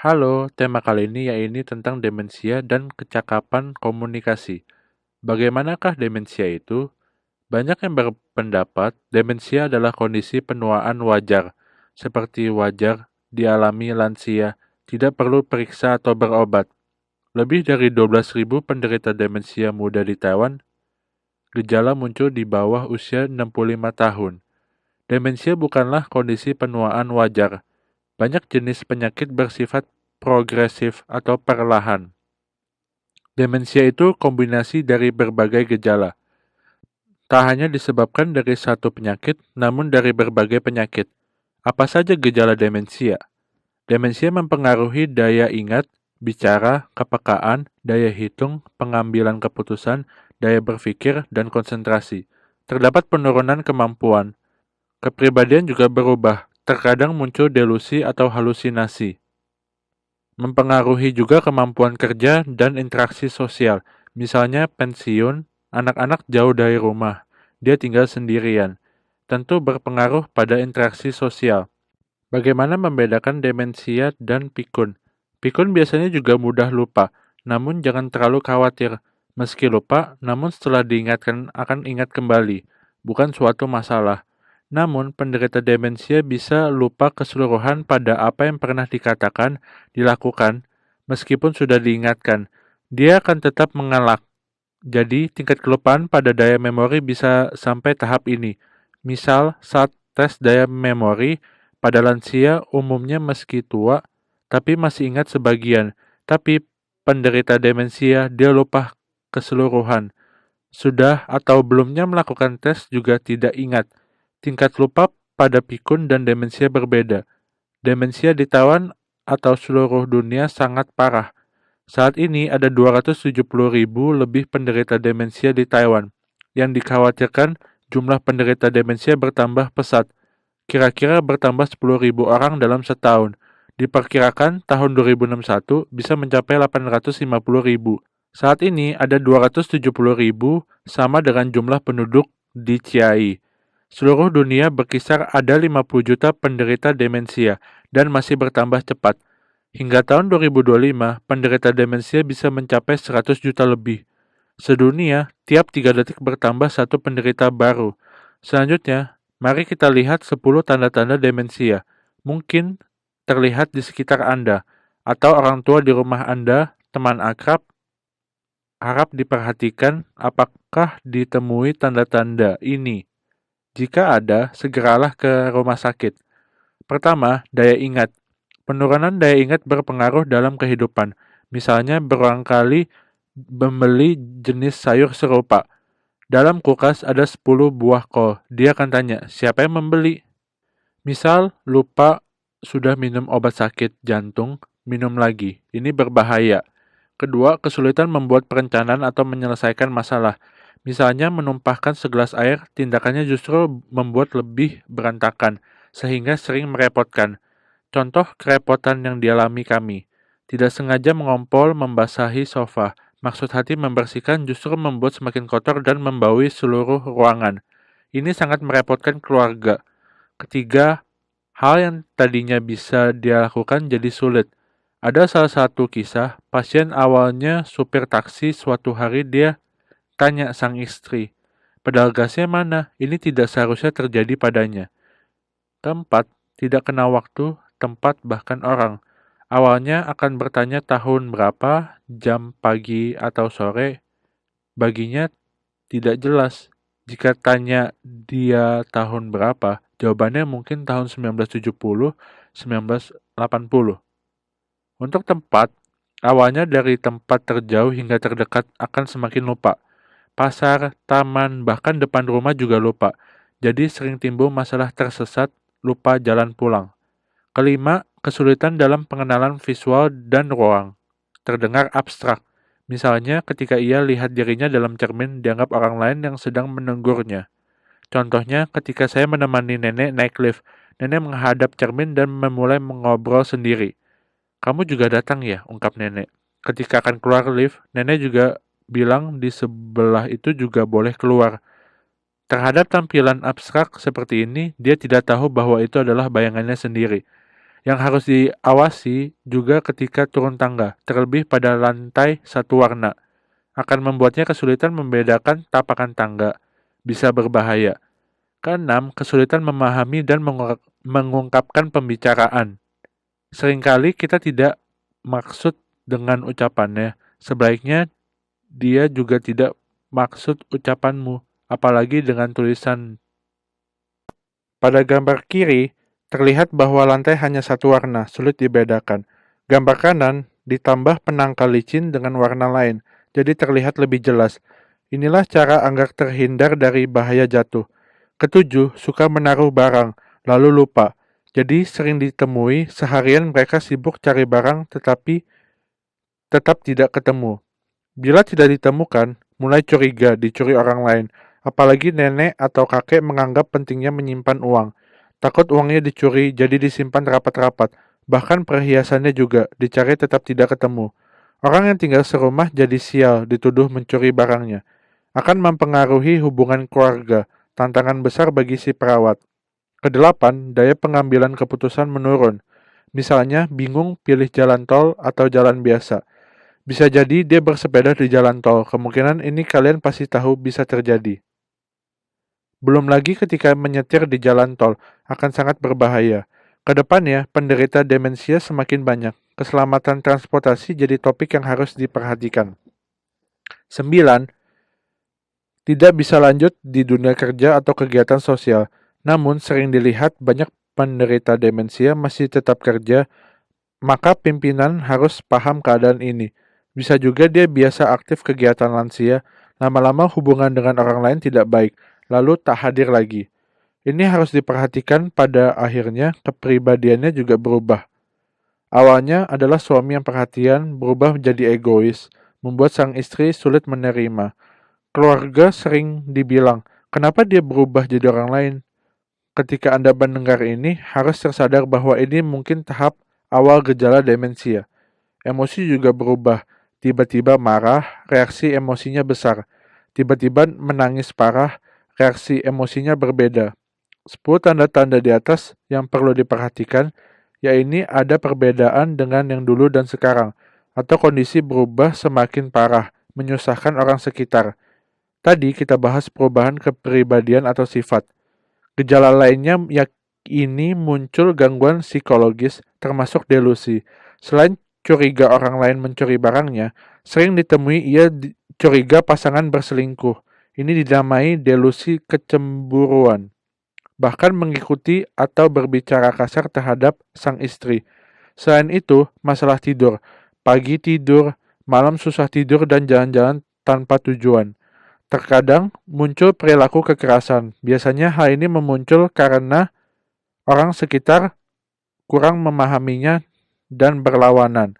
Halo, tema kali ini yaitu tentang demensia dan kecakapan komunikasi. Bagaimanakah demensia itu? Banyak yang berpendapat demensia adalah kondisi penuaan wajar, seperti wajar dialami lansia, tidak perlu periksa atau berobat. Lebih dari 12.000 penderita demensia muda di Taiwan, gejala muncul di bawah usia 65 tahun. Demensia bukanlah kondisi penuaan wajar. Banyak jenis penyakit bersifat progresif atau perlahan. Demensia itu kombinasi dari berbagai gejala. Tak hanya disebabkan dari satu penyakit, namun dari berbagai penyakit. Apa saja gejala demensia? Demensia mempengaruhi daya ingat, bicara, kepekaan, daya hitung, pengambilan keputusan, daya berpikir, dan konsentrasi. Terdapat penurunan kemampuan. Kepribadian juga berubah. Terkadang muncul delusi atau halusinasi. Mempengaruhi juga kemampuan kerja dan interaksi sosial. Misalnya pensiun, anak-anak jauh dari rumah, dia tinggal sendirian. Tentu berpengaruh pada interaksi sosial. Bagaimana membedakan demensia dan pikun? Pikun biasanya juga mudah lupa, namun jangan terlalu khawatir. Meski lupa, namun setelah diingatkan akan ingat kembali. Bukan suatu masalah. Namun, penderita demensia bisa lupa keseluruhan pada apa yang pernah dikatakan, dilakukan, meskipun sudah diingatkan. Dia akan tetap mengelak. Jadi, tingkat kelupaan pada daya memori bisa sampai tahap ini. Misal, saat tes daya memori, pada lansia umumnya meski tua, tapi masih ingat sebagian. Tapi penderita demensia, dia lupa keseluruhan. Sudah atau belumnya melakukan tes juga tidak ingat. Tingkat lupa pada pikun dan demensia berbeda. Demensia di Taiwan atau seluruh dunia sangat parah. Saat ini ada 270.000 lebih penderita demensia di Taiwan. Yang dikhawatirkan jumlah penderita demensia bertambah pesat. Kira-kira bertambah 10.000 orang dalam setahun. Diperkirakan tahun 2061 bisa mencapai 850.000. Saat ini ada 270.000 sama dengan jumlah penduduk di Chiai. Seluruh dunia berkisar ada 50 juta penderita demensia dan masih bertambah cepat. Hingga tahun 2025, penderita demensia bisa mencapai 100 juta lebih. Sedunia, tiap 3 detik bertambah satu penderita baru. Selanjutnya, mari kita lihat 10 tanda-tanda demensia. Mungkin terlihat di sekitar Anda, atau orang tua di rumah Anda, teman akrab, harap diperhatikan apakah ditemui tanda-tanda ini. Jika ada, segeralah ke rumah sakit. Pertama, daya ingat. Penurunan daya ingat berpengaruh dalam kehidupan. Misalnya berulang kali membeli jenis sayur serupa. Dalam kulkas ada 10 buah kol. Dia akan tanya, siapa yang membeli? Misal, lupa sudah minum obat sakit jantung, minum lagi. Ini berbahaya. Kedua, kesulitan membuat perencanaan atau menyelesaikan masalah. Misalnya menumpahkan segelas air, tindakannya justru membuat lebih berantakan, sehingga sering merepotkan. Contoh kerepotan yang dialami kami. Tidak sengaja mengompol membasahi sofa. Maksud hati membersihkan justru membuat semakin kotor dan membaui seluruh ruangan. Ini sangat merepotkan keluarga. Ketiga, hal yang tadinya bisa dia lakukan jadi sulit. Ada salah satu kisah, pasien awalnya supir taksi, suatu hari dia tanya sang istri, pedal gasnya mana? Ini tidak seharusnya terjadi padanya. Keempat, tidak kenal waktu, tempat, bahkan orang. Awalnya akan bertanya tahun berapa, jam pagi atau sore, baginya tidak jelas. Jika tanya dia tahun berapa, jawabannya mungkin tahun 1970, 1980. Untuk tempat, awalnya dari tempat terjauh hingga terdekat akan semakin lupa. Pasar, taman, bahkan depan rumah juga lupa. Jadi sering timbul masalah tersesat, lupa jalan pulang. Kelima, kesulitan dalam pengenalan visual dan ruang. Terdengar abstrak. Misalnya ketika ia lihat dirinya dalam cermin dianggap orang lain yang sedang menegurnya. Contohnya ketika saya menemani nenek naik lift, nenek menghadap cermin dan memulai mengobrol sendiri. Kamu juga datang ya, ungkap nenek. Ketika akan keluar lift, nenek juga bilang di sebelah itu juga boleh keluar. Terhadap tampilan abstrak seperti ini, dia tidak tahu bahwa itu adalah bayangannya sendiri. Yang harus diawasi juga ketika turun tangga, terlebih pada lantai satu warna. Akan membuatnya kesulitan membedakan tapakan tangga. Bisa berbahaya. Keenam, kesulitan memahami dan mengungkapkan pembicaraan. Seringkali kita tidak maksud dengan ucapannya. Sebaiknya dia juga tidak maksud ucapanmu, apalagi dengan tulisan. Pada gambar kiri, terlihat bahwa lantai hanya satu warna, sulit dibedakan. Gambar kanan ditambah penangkal licin dengan warna lain, jadi terlihat lebih jelas. Inilah cara agar terhindar dari bahaya jatuh. Ketujuh, suka menaruh barang, lalu lupa. Jadi sering ditemui, seharian mereka sibuk cari barang tetapi tetap tidak ketemu. Bila tidak ditemukan, mulai curiga dicuri orang lain. Apalagi nenek atau kakek menganggap pentingnya menyimpan uang. Takut uangnya dicuri, jadi disimpan rapat-rapat. Bahkan perhiasannya juga dicari tetap tidak ketemu. Orang yang tinggal serumah jadi sial, dituduh mencuri barangnya. Akan mempengaruhi hubungan keluarga, tantangan besar bagi si perawat. Kedelapan, daya pengambilan keputusan menurun. Misalnya, bingung pilih jalan tol atau jalan biasa. Bisa jadi dia bersepeda di jalan tol. Kemungkinan ini kalian pasti tahu bisa terjadi. Belum lagi ketika menyetir di jalan tol akan sangat berbahaya. Kedepannya, penderita demensia semakin banyak. Keselamatan transportasi jadi topik yang harus diperhatikan. 9. Tidak bisa lanjut di dunia kerja atau kegiatan sosial. Namun sering dilihat banyak penderita demensia masih tetap kerja, maka pimpinan harus paham keadaan ini. Bisa juga dia biasa aktif kegiatan lansia, lama-lama hubungan dengan orang lain tidak baik, lalu tak hadir lagi. Ini harus diperhatikan pada akhirnya kepribadiannya juga berubah. Awalnya adalah suami yang perhatian, berubah menjadi egois, membuat sang istri sulit menerima. Keluarga sering dibilang, kenapa dia berubah jadi orang lain? Ketika Anda mendengar ini, harus tersadar bahwa ini mungkin tahap awal gejala demensia. Emosi juga berubah. Tiba-tiba marah, reaksi emosinya besar. Tiba-tiba menangis parah, reaksi emosinya berbeda. 10 tanda-tanda di atas yang perlu diperhatikan, yaitu ada perbedaan dengan yang dulu dan sekarang, atau kondisi berubah semakin parah, menyusahkan orang sekitar. Tadi kita bahas perubahan kepribadian atau sifat. Gejala lainnya ini muncul gangguan psikologis termasuk delusi. Selain curiga orang lain mencuri barangnya, sering ditemui ia curiga pasangan berselingkuh. Ini dinamai delusi kecemburuan. Bahkan mengikuti atau berbicara kasar terhadap sang istri. Selain itu, masalah tidur. Pagi tidur, malam susah tidur dan jalan-jalan tanpa tujuan. Terkadang muncul perilaku kekerasan. Biasanya hal ini muncul karena orang sekitar kurang memahaminya dan berlawanan.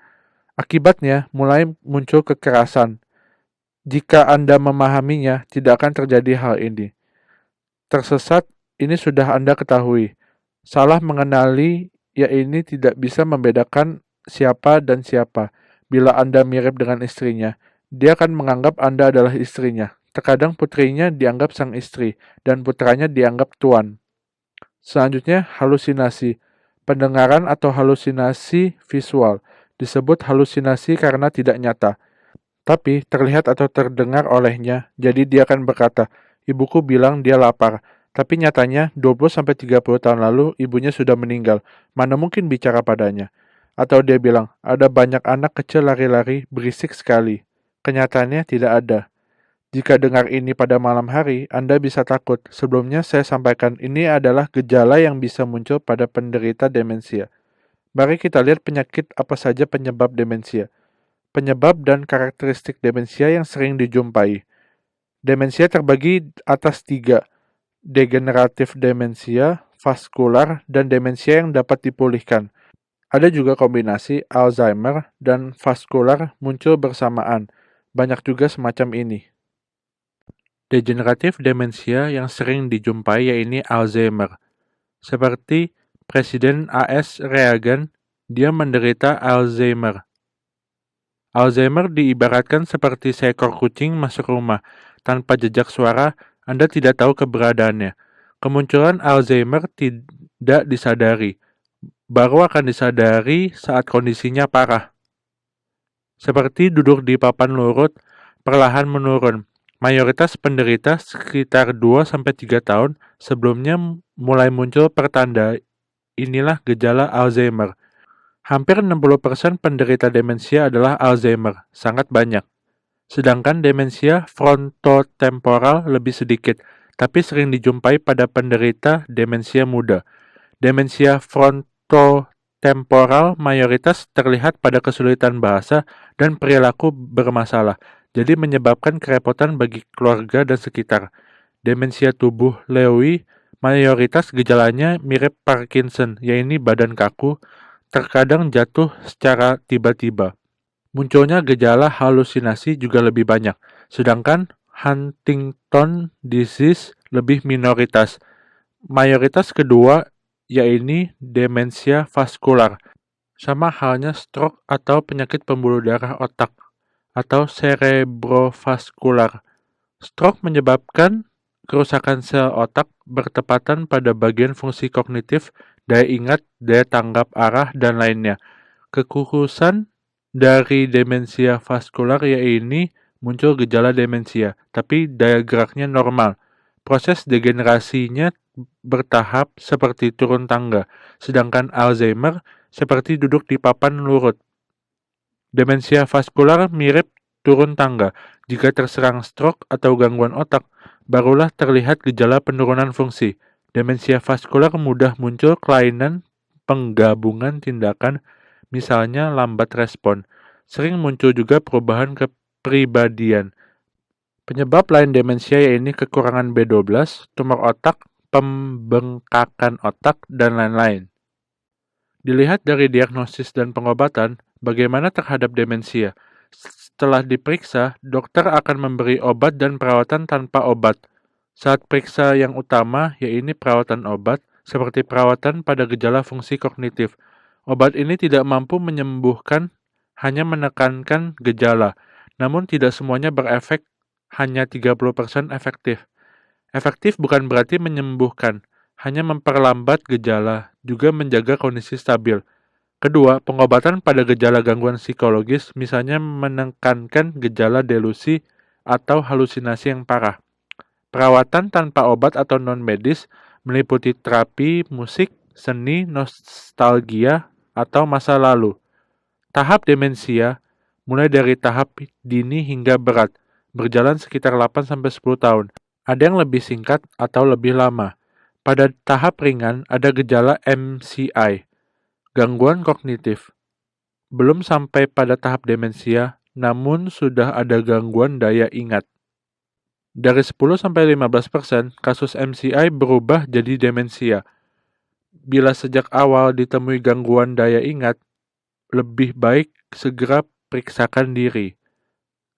Akibatnya mulai muncul kekerasan. Jika Anda memahaminya, tidak akan terjadi hal ini. Tersesat, ini sudah Anda ketahui. Salah mengenali, ya ini tidak bisa membedakan siapa dan siapa. Bila Anda mirip dengan istrinya, dia akan menganggap Anda adalah istrinya. Terkadang putrinya dianggap sang istri, dan putranya dianggap tuan. Selanjutnya, halusinasi. Pendengaran atau halusinasi visual. Disebut halusinasi karena tidak nyata, tapi terlihat atau terdengar olehnya, jadi dia akan berkata, ibuku bilang dia lapar, tapi nyatanya 20-30 tahun lalu ibunya sudah meninggal, mana mungkin bicara padanya. Atau dia bilang, ada banyak anak kecil lari-lari, berisik sekali. Kenyataannya tidak ada. Jika dengar ini pada malam hari, Anda bisa takut. Sebelumnya saya sampaikan ini adalah gejala yang bisa muncul pada penderita demensia. Mari kita lihat penyakit apa saja penyebab demensia. Penyebab dan karakteristik demensia yang sering dijumpai. Demensia terbagi atas 3, degeneratif demensia, vaskular, dan demensia yang dapat dipulihkan. Ada juga kombinasi Alzheimer dan vaskular muncul bersamaan. Banyak juga semacam ini. Degeneratif demensia yang sering dijumpai yaitu Alzheimer. Seperti Presiden AS Reagan, dia menderita Alzheimer. Alzheimer diibaratkan seperti seekor kucing masuk rumah. Tanpa jejak suara, Anda tidak tahu keberadaannya. Kemunculan Alzheimer tidak disadari. baru akan disadari saat kondisinya parah. Seperti duduk di papan lurut, perlahan menurun. Mayoritas penderita sekitar 2-3 tahun sebelumnya mulai muncul pertanda. Inilah gejala Alzheimer. Hampir 60% penderita demensia adalah Alzheimer, sangat banyak. Sedangkan demensia frontotemporal lebih sedikit, tapi sering dijumpai pada penderita demensia muda. Demensia frontotemporal mayoritas terlihat pada kesulitan bahasa dan perilaku bermasalah, jadi menyebabkan kerepotan bagi keluarga dan sekitar. Demensia tubuh Lewy mayoritas gejalanya mirip Parkinson, yaitu badan kaku, terkadang jatuh secara tiba-tiba. Munculnya gejala halusinasi juga lebih banyak, sedangkan Huntington disease lebih minoritas. Mayoritas kedua yaitu demensia vaskular, sama halnya stroke atau penyakit pembuluh darah otak, atau cerebrovaskular. Stroke menyebabkan kerusakan sel otak bertepatan pada bagian fungsi kognitif, daya ingat, daya tanggap arah, dan lainnya. Kekurusan dari demensia vaskular yaitu muncul gejala demensia, tapi daya geraknya normal. Proses degenerasinya bertahap seperti turun tangga, sedangkan Alzheimer seperti duduk di papan lurut. Demensia vaskular mirip turun tangga. Jika terserang stroke atau gangguan otak, barulah terlihat gejala penurunan fungsi. Demensia vaskular mudah muncul kelainan penggabungan tindakan, misalnya lambat respon. Sering muncul juga perubahan kepribadian. Penyebab lain demensia yaitu kekurangan B12, tumor otak, pembengkakan otak, dan lain-lain. Dilihat dari diagnosis dan pengobatan, bagaimana terhadap demensia? Setelah diperiksa, dokter akan memberi obat dan perawatan tanpa obat. Saat periksa yang utama yaitu perawatan obat, seperti perawatan pada gejala fungsi kognitif. Obat ini tidak mampu menyembuhkan, hanya menekankan gejala, namun tidak semuanya berefek, hanya 30% efektif. Efektif bukan berarti menyembuhkan, hanya memperlambat gejala, juga menjaga kondisi stabil. Kedua, pengobatan pada gejala gangguan psikologis, misalnya menekankan gejala delusi atau halusinasi yang parah. Perawatan tanpa obat atau non-medis meliputi terapi, musik, seni, nostalgia, atau masa lalu. Tahap demensia mulai dari tahap dini hingga berat, berjalan sekitar 8-10 tahun. Ada yang lebih singkat atau lebih lama. Pada tahap ringan ada gejala MCI, gangguan kognitif. Belum sampai pada tahap demensia, namun sudah ada gangguan daya ingat. Dari 10-15% kasus MCI berubah jadi demensia. Bila sejak awal ditemui gangguan daya ingat, lebih baik segera periksakan diri.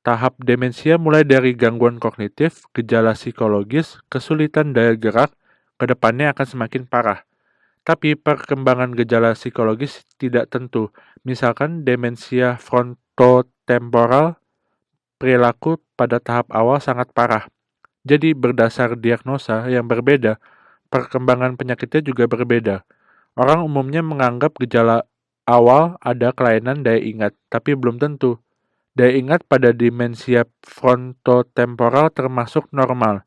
Tahap demensia mulai dari gangguan kognitif, gejala psikologis, kesulitan daya gerak, kedepannya akan semakin parah. Tapi perkembangan gejala psikologis tidak tentu. Misalkan demensia frontotemporal, perilaku pada tahap awal sangat parah. Jadi berdasar diagnosa yang berbeda, perkembangan penyakitnya juga berbeda. Orang umumnya menganggap gejala awal ada kelainan daya ingat, tapi belum tentu. Daya ingat pada demensia frontotemporal termasuk normal.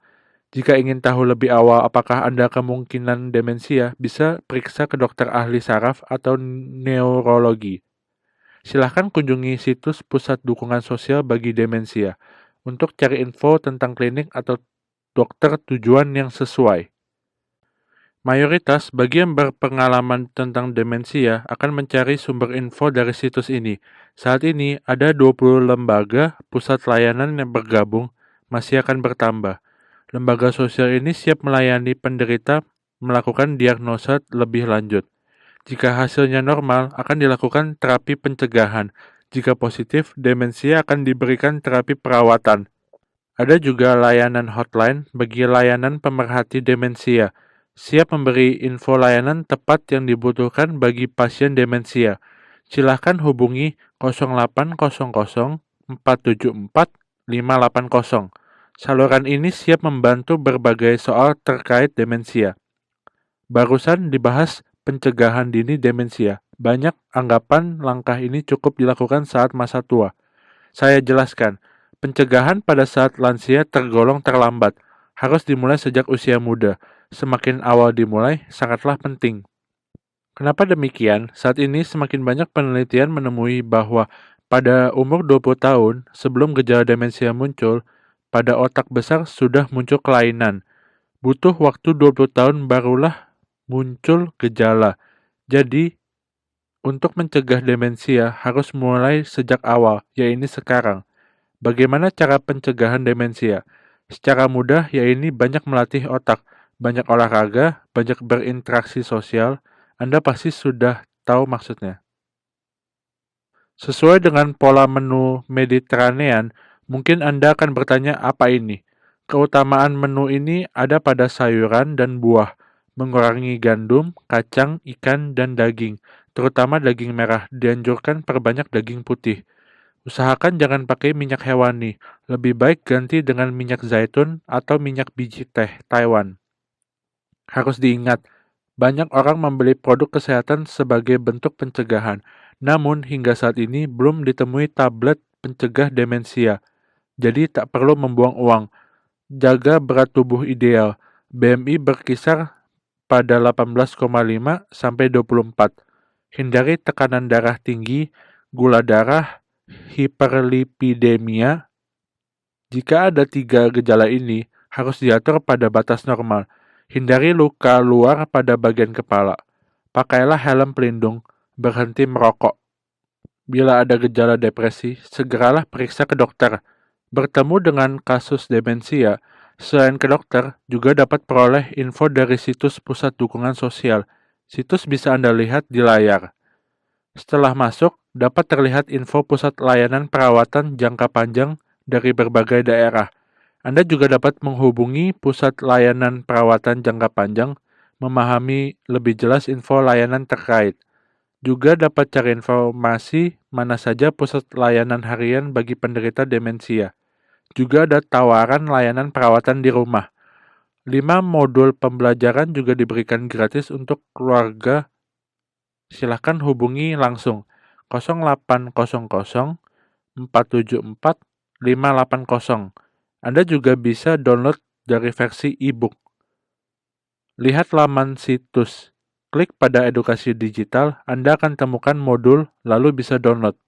Jika ingin tahu lebih awal apakah Anda kemungkinan demensia, bisa periksa ke dokter ahli saraf atau neurologi. Silahkan kunjungi situs Pusat Dukungan Sosial bagi Demensia untuk cari info tentang klinik atau dokter tujuan yang sesuai. Mayoritas bagi yang berpengalaman tentang demensia akan mencari sumber info dari situs ini. Saat ini ada 20 lembaga pusat layanan yang bergabung, masih akan bertambah. Lembaga sosial ini siap melayani penderita melakukan diagnosa lebih lanjut. Jika hasilnya normal, akan dilakukan terapi pencegahan. Jika positif, demensia akan diberikan terapi perawatan. Ada juga layanan hotline bagi layanan pemerhati demensia, siap memberi info layanan tepat yang dibutuhkan bagi pasien demensia. Silahkan hubungi 0800 474 580. Saluran ini siap membantu berbagai soal terkait demensia. Barusan dibahas pencegahan dini demensia. Banyak anggapan langkah ini cukup dilakukan saat masa tua. Saya jelaskan, pencegahan pada saat lansia tergolong terlambat, harus dimulai sejak usia muda. Semakin awal dimulai, sangatlah penting. Kenapa demikian? Saat ini semakin banyak penelitian menemui bahwa pada umur 20 tahun, sebelum gejala demensia muncul, pada otak besar sudah muncul kelainan. Butuh waktu 20 tahun barulah muncul gejala. Jadi, untuk mencegah demensia harus mulai sejak awal, yaitu sekarang. Bagaimana cara pencegahan demensia? Secara mudah, yaitu banyak melatih otak, banyak olahraga, banyak berinteraksi sosial. Anda pasti sudah tahu maksudnya. Sesuai dengan pola menu Mediterranean, mungkin Anda akan bertanya apa ini? Keutamaan menu ini ada pada sayuran dan buah, mengurangi gandum, kacang, ikan, dan daging, terutama daging merah. Dianjurkan perbanyak daging putih. Usahakan jangan pakai minyak hewani, lebih baik ganti dengan minyak zaitun atau minyak biji teh Taiwan. Harus diingat, banyak orang membeli produk kesehatan sebagai bentuk pencegahan, namun hingga saat ini belum ditemui tablet pencegah demensia, jadi tak perlu membuang uang. Jaga berat tubuh ideal, BMI berkisar pada 18,5 sampai 24. Hindari tekanan darah tinggi, gula darah, hiperlipidemia. Jika ada 3 gejala ini, harus diatur pada batas normal. Hindari luka luar pada bagian kepala. Pakailah helm pelindung, berhenti merokok. Bila ada gejala depresi, segeralah periksa ke dokter. Bertemu dengan kasus demensia, selain ke dokter, juga dapat peroleh info dari situs Pusat Dukungan Sosial. Situs bisa Anda lihat di layar. Setelah masuk, dapat terlihat info pusat layanan perawatan jangka panjang dari berbagai daerah. Anda juga dapat menghubungi pusat layanan perawatan jangka panjang, memahami lebih jelas info layanan terkait. Juga dapat cari informasi mana saja pusat layanan harian bagi penderita demensia. Juga ada tawaran layanan perawatan di rumah. 5 modul pembelajaran juga diberikan gratis untuk keluarga. Silahkan hubungi langsung 0800 474 580. Anda juga bisa download dari versi e-book. Lihat laman situs. Klik pada edukasi digital, Anda akan temukan modul, lalu bisa download.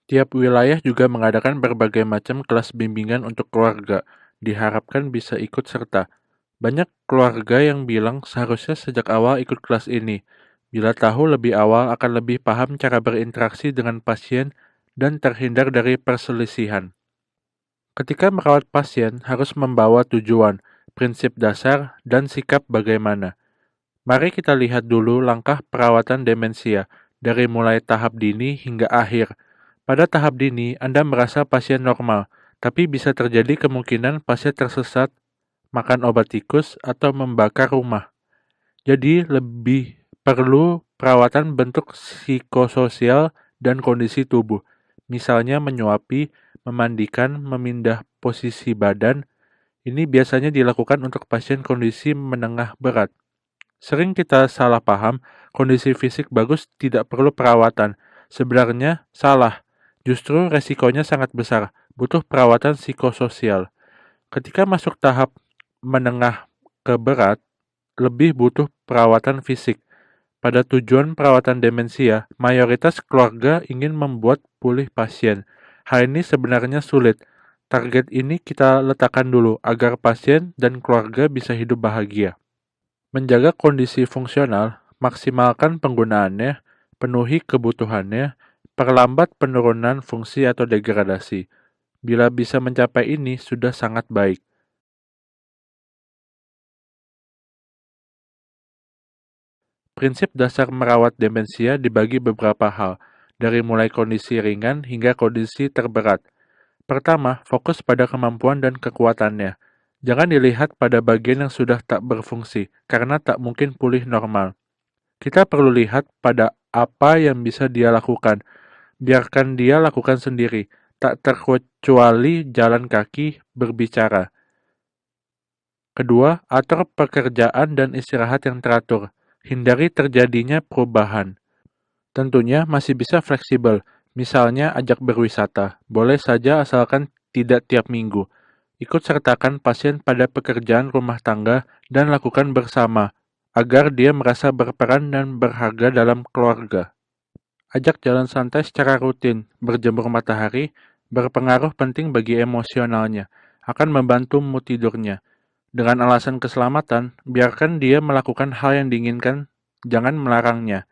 Tiap wilayah juga mengadakan berbagai macam kelas bimbingan untuk keluarga. Diharapkan bisa ikut serta. Banyak keluarga yang bilang seharusnya sejak awal ikut kelas ini. Bila tahu lebih awal akan lebih paham cara berinteraksi dengan pasien dan terhindar dari perselisihan. Ketika merawat pasien harus membawa tujuan, prinsip dasar, dan sikap bagaimana. Mari kita lihat dulu langkah perawatan demensia, dari mulai tahap dini hingga akhir. Pada tahap dini, Anda merasa pasien normal, tapi bisa terjadi kemungkinan pasien tersesat, makan obat tikus, atau membakar rumah. Jadi lebih perlu perawatan bentuk psikososial dan kondisi tubuh, misalnya menyuapi, memandikan, memindah posisi badan. Ini biasanya dilakukan untuk pasien kondisi menengah berat. Sering kita salah paham, kondisi fisik bagus tidak perlu perawatan. Sebenarnya salah. Justru resikonya sangat besar, butuh perawatan psikososial. Ketika masuk tahap menengah ke berat, lebih butuh perawatan fisik. Pada tujuan perawatan demensia, mayoritas keluarga ingin membuat pulih pasien. Hal ini sebenarnya sulit. Target ini kita letakkan dulu agar pasien dan keluarga bisa hidup bahagia. Menjaga kondisi fungsional, maksimalkan penggunaannya, penuhi kebutuhannya, perlambat penurunan fungsi atau degradasi. Bila bisa mencapai ini, sudah sangat baik. Prinsip dasar merawat demensia dibagi beberapa hal, dari mulai kondisi ringan hingga kondisi terberat. Pertama, fokus pada kemampuan dan kekuatannya. Jangan dilihat pada bagian yang sudah tak berfungsi, karena tak mungkin pulih normal. Kita perlu lihat pada apa yang bisa dia lakukan. Biarkan dia lakukan sendiri, tak terkecuali jalan kaki, berbicara. Kedua, atur pekerjaan dan istirahat yang teratur. Hindari terjadinya perubahan. Tentunya masih bisa fleksibel, misalnya ajak berwisata. Boleh saja asalkan tidak tiap minggu. Ikut sertakan pasien pada pekerjaan rumah tangga dan lakukan bersama, agar dia merasa berperan dan berharga dalam keluarga. Ajak jalan santai secara rutin, berjemur matahari, berpengaruh penting bagi emosionalnya, akan membantu mood tidurnya. Dengan alasan keselamatan, biarkan dia melakukan hal yang diinginkan, jangan melarangnya.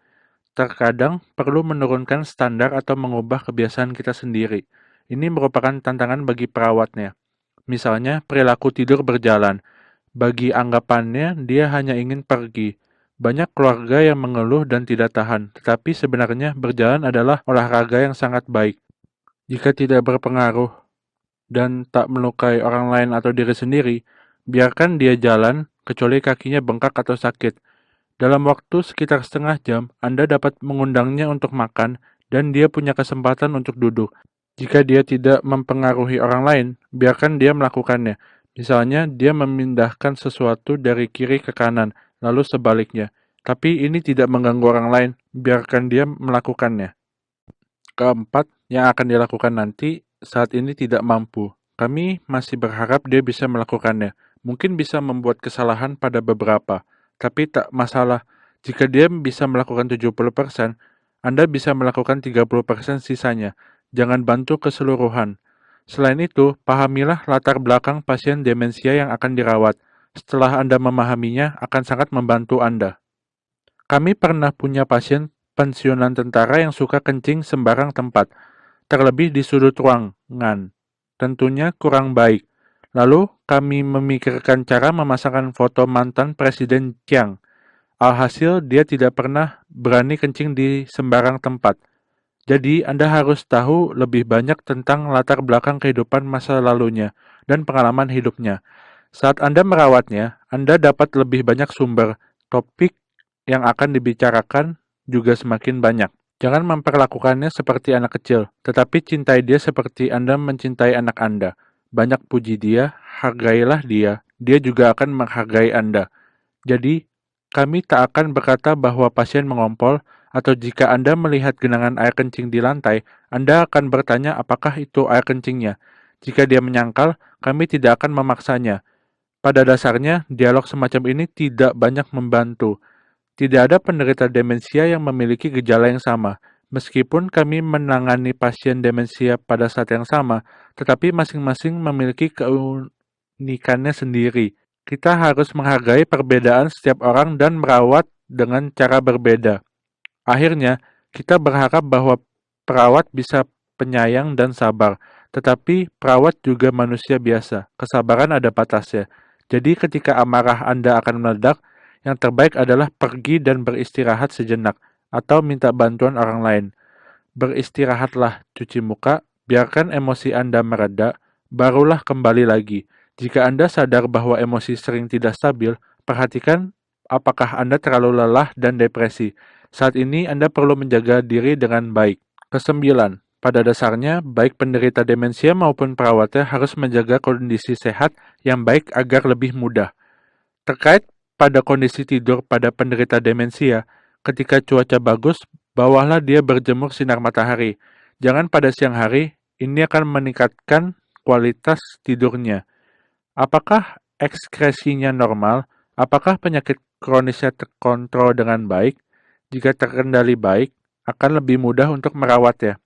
Terkadang perlu menurunkan standar atau mengubah kebiasaan kita sendiri. Ini merupakan tantangan bagi perawatnya. Misalnya, perilaku tidur berjalan. Bagi anggapannya, dia hanya ingin pergi. Banyak keluarga yang mengeluh dan tidak tahan, tetapi sebenarnya berjalan adalah olahraga yang sangat baik. Jika tidak berpengaruh dan tak melukai orang lain atau diri sendiri, biarkan dia jalan, kecuali kakinya bengkak atau sakit. Dalam waktu sekitar setengah jam, Anda dapat mengundangnya untuk makan, dan dia punya kesempatan untuk duduk. Jika dia tidak mempengaruhi orang lain, biarkan dia melakukannya. Misalnya, dia memindahkan sesuatu dari kiri ke kanan, lalu sebaliknya. Tapi ini tidak mengganggu orang lain, biarkan dia melakukannya. Keempat, yang akan dilakukan nanti saat ini tidak mampu. Kami masih berharap dia bisa melakukannya. Mungkin bisa membuat kesalahan pada beberapa, tapi tak masalah. Jika dia bisa melakukan 70%, Anda bisa melakukan 30% sisanya. Jangan bantu keseluruhan. Selain itu, pahamilah latar belakang pasien demensia yang akan dirawat. Setelah Anda memahaminya, akan sangat membantu Anda. Kami pernah punya pasien pensiunan tentara yang suka kencing sembarang tempat, terlebih di sudut ruangan. Tentunya kurang baik. Lalu kami memikirkan cara memasangkan foto mantan Presiden Chiang. Alhasil dia tidak pernah berani kencing di sembarang tempat. Jadi Anda harus tahu lebih banyak tentang latar belakang kehidupan masa lalunya dan pengalaman hidupnya. Saat Anda merawatnya, Anda dapat lebih banyak sumber, topik yang akan dibicarakan juga semakin banyak. Jangan memperlakukannya seperti anak kecil, tetapi cintai dia seperti Anda mencintai anak Anda. Banyak puji dia, hargailah dia juga akan menghargai Anda. Jadi, kami tak akan berkata bahwa pasien mengompol, atau jika Anda melihat genangan air kencing di lantai, Anda akan bertanya apakah itu air kencingnya. Jika dia menyangkal, kami tidak akan memaksanya. Pada dasarnya, dialog semacam ini tidak banyak membantu. Tidak ada penderita demensia yang memiliki gejala yang sama. Meskipun kami menangani pasien demensia pada saat yang sama, tetapi masing-masing memiliki keunikannya sendiri. Kita harus menghargai perbedaan setiap orang dan merawat dengan cara berbeda. Akhirnya, kita berharap bahwa perawat bisa penyayang dan sabar, tetapi perawat juga manusia biasa. Kesabaran ada batasnya. Jadi ketika amarah Anda akan meledak, yang terbaik adalah pergi dan beristirahat sejenak, atau minta bantuan orang lain. Beristirahatlah, cuci muka, biarkan emosi Anda mereda, barulah kembali lagi. Jika Anda sadar bahwa emosi sering tidak stabil, perhatikan apakah Anda terlalu lelah dan depresi. Saat ini Anda perlu menjaga diri dengan baik. Kesembilan, pada dasarnya, baik penderita demensia maupun perawatnya harus menjaga kondisi sehat yang baik agar lebih mudah. Terkait pada kondisi tidur pada penderita demensia, ketika cuaca bagus, bawalah dia berjemur sinar matahari. Jangan pada siang hari, ini akan meningkatkan kualitas tidurnya. Apakah ekskresinya normal? Apakah penyakit kronisnya terkontrol dengan baik? Jika terkendali baik, akan lebih mudah untuk merawatnya.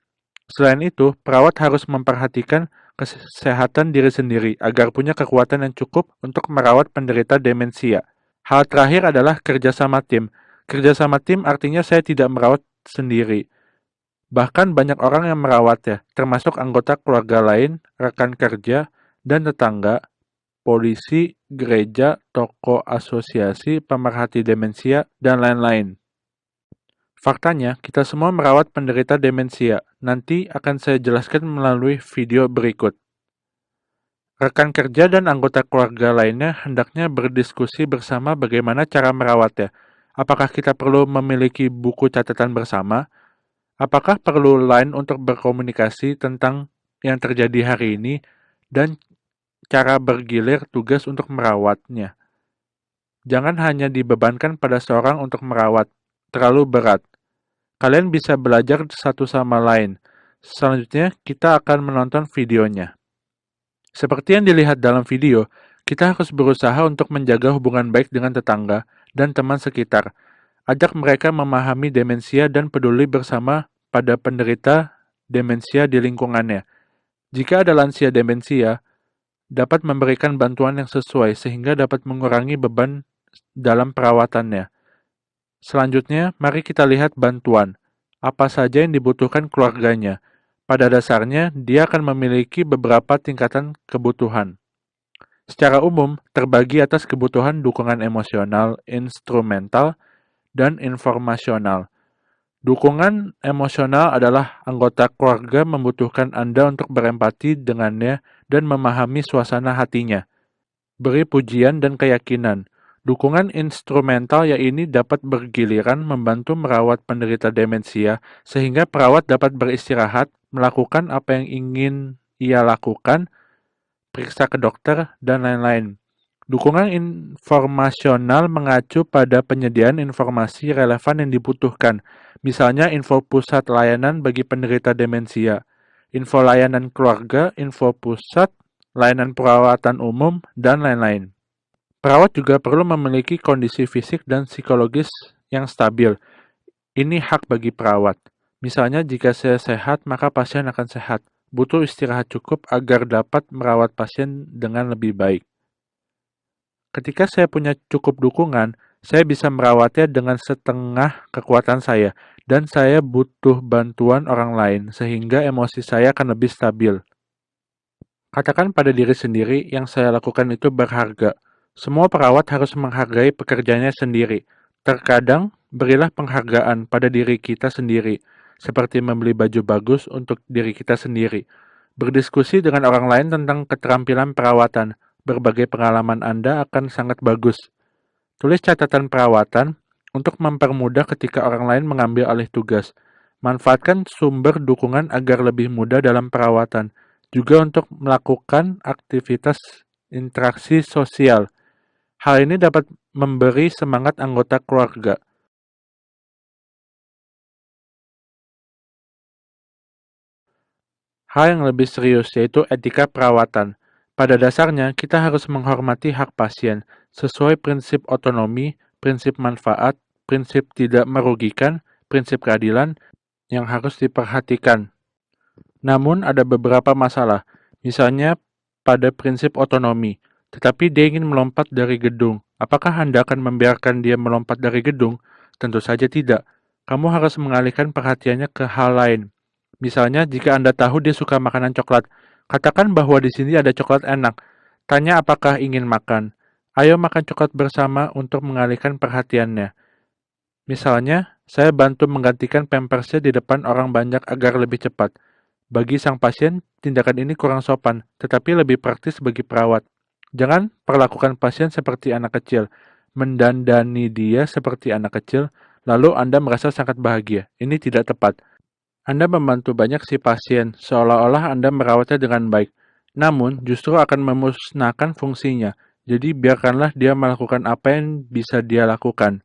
Selain itu, perawat harus memperhatikan kesehatan diri sendiri agar punya kekuatan yang cukup untuk merawat penderita demensia. Hal terakhir adalah kerjasama tim. Kerjasama tim artinya saya tidak merawat sendiri. Bahkan banyak orang yang merawatnya, termasuk anggota keluarga lain, rekan kerja, dan tetangga, polisi, gereja, toko asosiasi, pemerhati demensia, dan lain-lain. Faktanya, kita semua merawat penderita demensia. Nanti akan saya jelaskan melalui video berikut. Rekan kerja dan anggota keluarga lainnya hendaknya berdiskusi bersama bagaimana cara merawatnya. Apakah kita perlu memiliki buku catatan bersama? Apakah perlu line untuk berkomunikasi tentang yang terjadi hari ini dan cara bergilir tugas untuk merawatnya? Jangan hanya dibebankan pada seorang untuk merawat, terlalu berat. Kalian bisa belajar satu sama lain. Selanjutnya, kita akan menonton videonya. Seperti yang dilihat dalam video, kita harus berusaha untuk menjaga hubungan baik dengan tetangga dan teman sekitar. Ajak mereka memahami demensia dan peduli bersama pada penderita demensia di lingkungannya. Jika ada lansia demensia, dapat memberikan bantuan yang sesuai sehingga dapat mengurangi beban dalam perawatannya. Selanjutnya, mari kita lihat bantuan. Apa saja yang dibutuhkan keluarganya. Pada dasarnya, dia akan memiliki beberapa tingkatan kebutuhan. Secara umum, terbagi atas kebutuhan dukungan emosional, instrumental, dan informasional. Dukungan emosional adalah anggota keluarga membutuhkan Anda untuk berempati dengannya dan memahami suasana hatinya. Beri pujian dan keyakinan. Dukungan instrumental yaitu dapat bergiliran membantu merawat penderita demensia sehingga perawat dapat beristirahat, melakukan apa yang ingin ia lakukan, periksa ke dokter, dan lain-lain. Dukungan informasional mengacu pada penyediaan informasi relevan yang dibutuhkan, misalnya info pusat layanan bagi penderita demensia, info layanan keluarga, info pusat, layanan perawatan umum, dan lain-lain. Perawat juga perlu memiliki kondisi fisik dan psikologis yang stabil. Ini hak bagi perawat. Misalnya, jika saya sehat, maka pasien akan sehat. Butuh istirahat cukup agar dapat merawat pasien dengan lebih baik. Ketika saya punya cukup dukungan, saya bisa merawatnya dengan setengah kekuatan saya, dan saya butuh bantuan orang lain, sehingga emosi saya akan lebih stabil. Katakan pada diri sendiri, yang saya lakukan itu berharga. Semua perawat harus menghargai pekerjaannya sendiri. Terkadang, berilah penghargaan pada diri kita sendiri, seperti membeli baju bagus untuk diri kita sendiri. Berdiskusi dengan orang lain tentang keterampilan perawatan. Berbagai pengalaman Anda akan sangat bagus. Tulis catatan perawatan untuk mempermudah ketika orang lain mengambil alih tugas. Manfaatkan sumber dukungan agar lebih mudah dalam perawatan. Juga untuk melakukan aktivitas interaksi sosial. Hal ini dapat memberi semangat anggota keluarga. Hal yang lebih serius yaitu etika perawatan. Pada dasarnya, kita harus menghormati hak pasien sesuai prinsip otonomi, prinsip manfaat, prinsip tidak merugikan, prinsip keadilan yang harus diperhatikan. Namun ada beberapa masalah, misalnya pada prinsip otonomi, tetapi dia ingin melompat dari gedung. Apakah Anda akan membiarkan dia melompat dari gedung? Tentu saja tidak. Kamu harus mengalihkan perhatiannya ke hal lain. Misalnya, jika Anda tahu dia suka makanan coklat, katakan bahwa di sini ada coklat enak. Tanya apakah ingin makan. Ayo makan coklat bersama untuk mengalihkan perhatiannya. Misalnya, saya bantu menggantikan pampersnya di depan orang banyak agar lebih cepat. Bagi sang pasien, tindakan ini kurang sopan, tetapi lebih praktis bagi perawat. Jangan perlakukan pasien seperti anak kecil. Mendandani dia seperti anak kecil, lalu Anda merasa sangat bahagia. Ini tidak tepat. Anda membantu banyak si pasien, seolah-olah Anda merawatnya dengan baik. Namun, justru akan memusnahkan fungsinya. Jadi, biarkanlah dia melakukan apa yang bisa dia lakukan.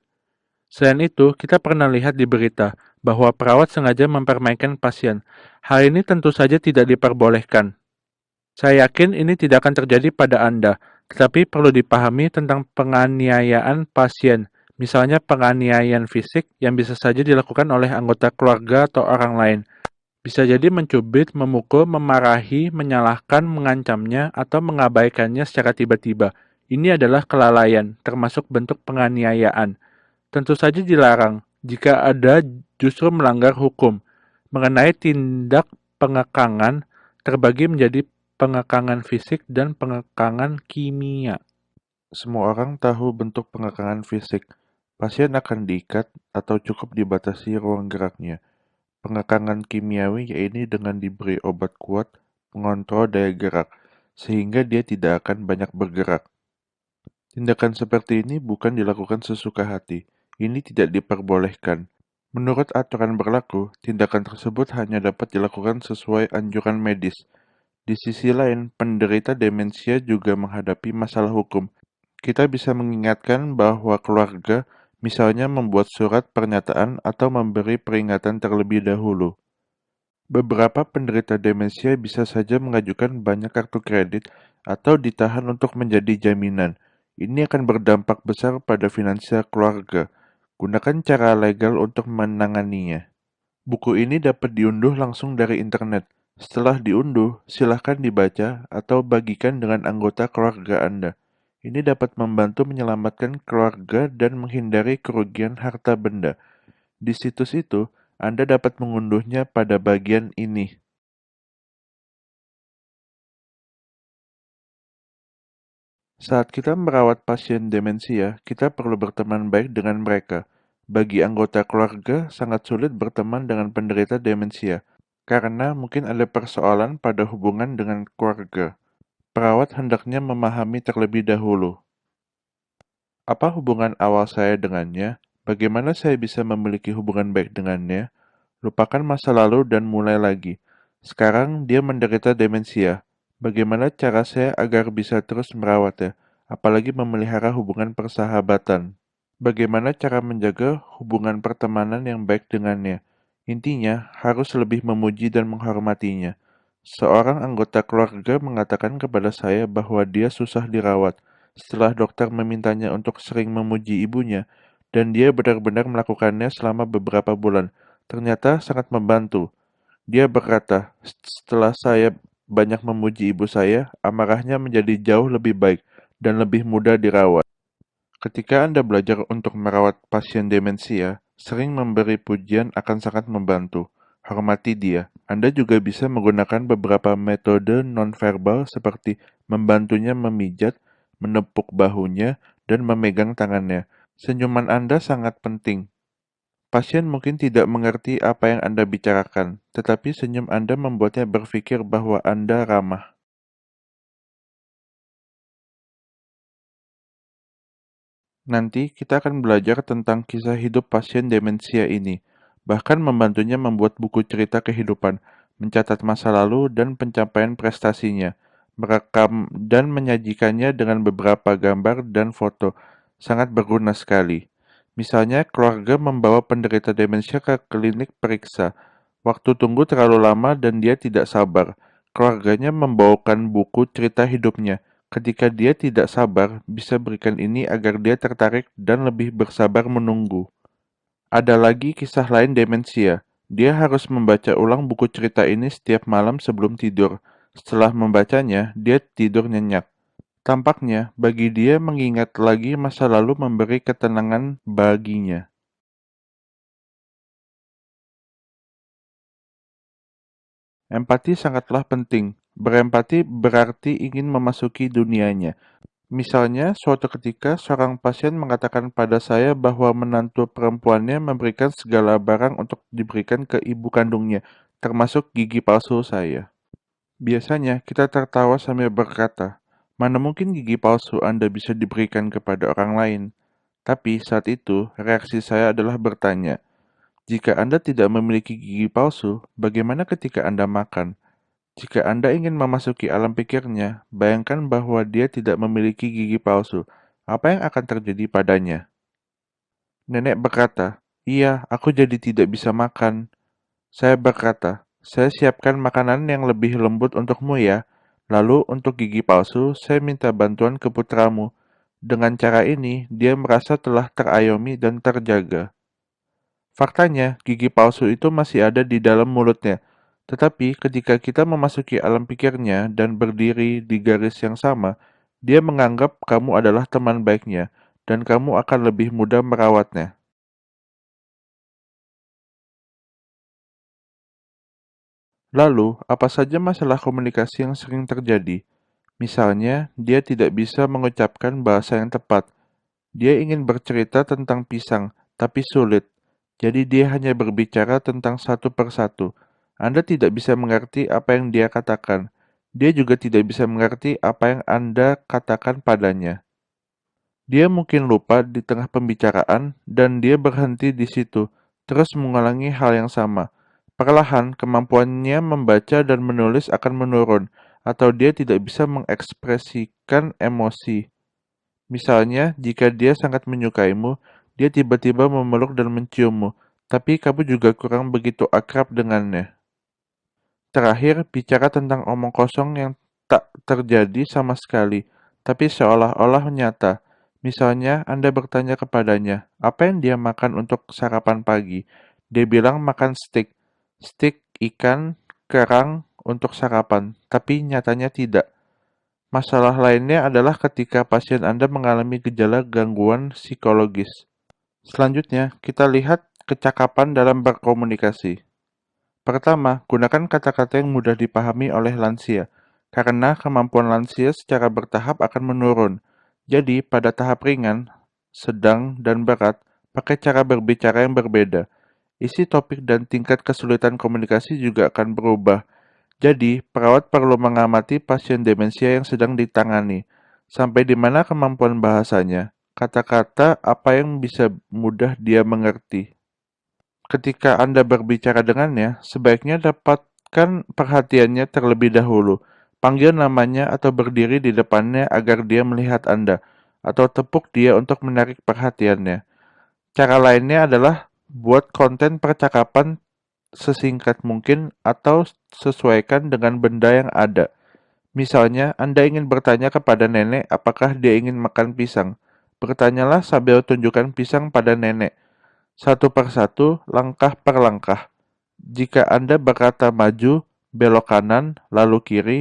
Selain itu, kita pernah lihat di berita bahwa perawat sengaja mempermainkan pasien. Hal ini tentu saja tidak diperbolehkan. Saya yakin ini tidak akan terjadi pada Anda, tetapi perlu dipahami tentang penganiayaan pasien, misalnya penganiayaan fisik yang bisa saja dilakukan oleh anggota keluarga atau orang lain. Bisa jadi mencubit, memukul, memarahi, menyalahkan, mengancamnya, atau mengabaikannya secara tiba-tiba. Ini adalah kelalaian, termasuk bentuk penganiayaan. Tentu saja dilarang jika ada justru melanggar hukum. Mengenai tindak pengekangan terbagi menjadi pengekangan fisik dan pengekangan kimia. Semua orang tahu bentuk pengekangan fisik. Pasien akan diikat atau cukup dibatasi ruang geraknya. Pengekangan kimiawi yaitu dengan diberi obat kuat mengontrol daya gerak, sehingga dia tidak akan banyak bergerak. Tindakan seperti ini bukan dilakukan sesuka hati. Ini tidak diperbolehkan. Menurut aturan berlaku, tindakan tersebut hanya dapat dilakukan sesuai anjuran medis. Di sisi lain, penderita demensia juga menghadapi masalah hukum. kita bisa mengingatkan bahwa keluarga misalnya membuat surat pernyataan atau memberi peringatan terlebih dahulu. Beberapa penderita demensia bisa saja mengajukan banyak kartu kredit atau ditahan untuk menjadi jaminan. Ini akan berdampak besar pada finansial keluarga. Gunakan cara legal untuk menanganinya. Buku ini dapat diunduh langsung dari internet. Setelah diunduh, silahkan dibaca atau bagikan dengan anggota keluarga Anda. Ini dapat membantu menyelamatkan keluarga dan menghindari kerugian harta benda. Di situs itu, Anda dapat mengunduhnya pada bagian ini. Saat kita merawat pasien demensia, kita perlu berteman baik dengan mereka. Bagi anggota keluarga, sangat sulit berteman dengan penderita demensia, karena mungkin ada persoalan pada hubungan dengan keluarga. Perawat hendaknya memahami terlebih dahulu. Apa hubungan awal saya dengannya? Bagaimana saya bisa memiliki hubungan baik dengannya? Lupakan masa lalu dan mulai lagi. Sekarang dia menderita demensia. Bagaimana cara saya agar bisa terus merawatnya, apalagi memelihara hubungan persahabatan? Bagaimana cara menjaga hubungan pertemanan yang baik dengannya? Intinya, harus lebih memuji dan menghormatinya. Seorang anggota keluarga mengatakan kepada saya bahwa dia susah dirawat setelah dokter memintanya untuk sering memuji ibunya, dan dia benar-benar melakukannya selama beberapa bulan. Ternyata sangat membantu. Dia berkata, setelah saya banyak memuji ibu saya, amarahnya menjadi jauh lebih baik dan lebih mudah dirawat. Ketika Anda belajar untuk merawat pasien demensia, sering memberi pujian akan sangat membantu. Hormati dia. Anda juga bisa menggunakan beberapa metode nonverbal seperti membantunya memijat, menepuk bahunya, dan memegang tangannya. Senyuman Anda sangat penting. Pasien mungkin tidak mengerti apa yang Anda bicarakan, tetapi senyum Anda membuatnya berpikir bahwa Anda ramah. Nanti kita akan belajar tentang kisah hidup pasien demensia ini, bahkan membantunya membuat buku cerita kehidupan, mencatat masa lalu dan pencapaian prestasinya, merekam dan menyajikannya dengan beberapa gambar dan foto. Sangat berguna sekali. Misalnya, keluarga membawa penderita demensia ke klinik periksa. Waktu tunggu terlalu lama dan dia tidak sabar. Keluarganya membawakan buku cerita hidupnya. Ketika dia tidak sabar, bisa berikan ini agar dia tertarik dan lebih bersabar menunggu. Ada lagi kisah lain demensia. Dia harus membaca ulang buku cerita ini setiap malam sebelum tidur. Setelah membacanya, dia tidur nyenyak. Tampaknya, bagi dia mengingat lagi masa lalu memberi ketenangan baginya. Empati sangatlah penting. Berempati berarti ingin memasuki dunianya. Misalnya, suatu ketika seorang pasien mengatakan pada saya bahwa menantu perempuannya memberikan segala barang untuk diberikan ke ibu kandungnya, termasuk gigi palsu saya. Biasanya, kita tertawa sambil berkata, mana mungkin gigi palsu Anda bisa diberikan kepada orang lain? Tapi saat itu, reaksi saya adalah bertanya, jika Anda tidak memiliki gigi palsu, bagaimana ketika Anda makan? Jika Anda ingin memasuki alam pikirnya, bayangkan bahwa dia tidak memiliki gigi palsu. Apa yang akan terjadi padanya? Nenek berkata, "Iya, aku jadi tidak bisa makan." Saya berkata, "Saya siapkan makanan yang lebih lembut untukmu ya. Lalu untuk gigi palsu, saya minta bantuan ke putramu." Dengan cara ini, dia merasa telah terayomi dan terjaga. Faktanya, gigi palsu itu masih ada di dalam mulutnya. Tetapi ketika kita memasuki alam pikirnya dan berdiri di garis yang sama, dia menganggap kamu adalah teman baiknya, dan kamu akan lebih mudah merawatnya. Lalu, apa saja masalah komunikasi yang sering terjadi? Misalnya, dia tidak bisa mengucapkan bahasa yang tepat. Dia ingin bercerita tentang pisang, tapi sulit. Jadi dia hanya berbicara tentang satu persatu. Anda tidak bisa mengerti apa yang dia katakan. Dia juga tidak bisa mengerti apa yang Anda katakan padanya. Dia mungkin lupa di tengah pembicaraan dan dia berhenti di situ, terus mengulangi hal yang sama. Perlahan, kemampuannya membaca dan menulis akan menurun, atau dia tidak bisa mengekspresikan emosi. Misalnya, jika dia sangat menyukaimu, dia tiba-tiba memeluk dan menciummu, tapi kamu juga kurang begitu akrab dengannya. Terakhir, bicara tentang omong kosong yang tak terjadi sama sekali, tapi seolah-olah nyata. Misalnya, Anda bertanya kepadanya, apa yang dia makan untuk sarapan pagi? Dia bilang makan steak. Steak ikan kerang untuk sarapan, tapi nyatanya tidak. Masalah lainnya adalah ketika pasien Anda mengalami gejala gangguan psikologis. Selanjutnya, kita lihat kecakapan dalam berkomunikasi. Pertama, gunakan kata-kata yang mudah dipahami oleh lansia, karena kemampuan lansia secara bertahap akan menurun. Jadi, pada tahap ringan, sedang, dan berat, pakai cara berbicara yang berbeda. Isi topik dan tingkat kesulitan komunikasi juga akan berubah. Jadi, perawat perlu mengamati pasien demensia yang sedang ditangani, sampai di mana kemampuan bahasanya, kata-kata apa yang bisa mudah dia mengerti. Ketika Anda berbicara dengannya, sebaiknya dapatkan perhatiannya terlebih dahulu. Panggil namanya atau berdiri di depannya agar dia melihat Anda, atau tepuk dia untuk menarik perhatiannya. Cara lainnya adalah buat konten percakapan sesingkat mungkin atau sesuaikan dengan benda yang ada. Misalnya, Anda ingin bertanya kepada nenek apakah dia ingin makan pisang. Bertanyalah sambil tunjukkan pisang pada nenek. Satu persatu, langkah per langkah. Jika Anda berkata maju, belok kanan, lalu kiri,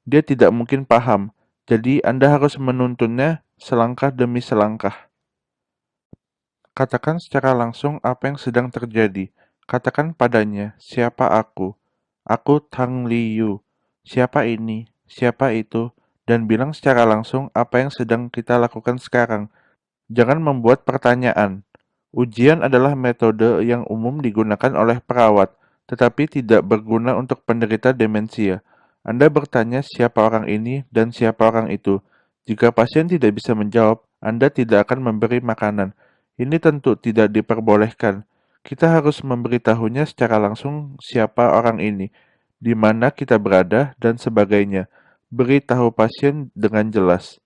dia tidak mungkin paham. Jadi Anda harus menuntunnya selangkah demi selangkah. Katakan secara langsung apa yang sedang terjadi. Katakan padanya, siapa aku? Aku Tang Liu. Siapa ini? Siapa itu? Dan bilang secara langsung apa yang sedang kita lakukan sekarang. Jangan membuat pertanyaan. Ujian adalah metode yang umum digunakan oleh perawat, tetapi tidak berguna untuk penderita demensia. Anda bertanya siapa orang ini dan siapa orang itu. Jika pasien tidak bisa menjawab, Anda tidak akan memberi makanan. Ini tentu tidak diperbolehkan. Kita harus memberitahunya secara langsung siapa orang ini, di mana kita berada, dan sebagainya. Beritahu pasien dengan jelas.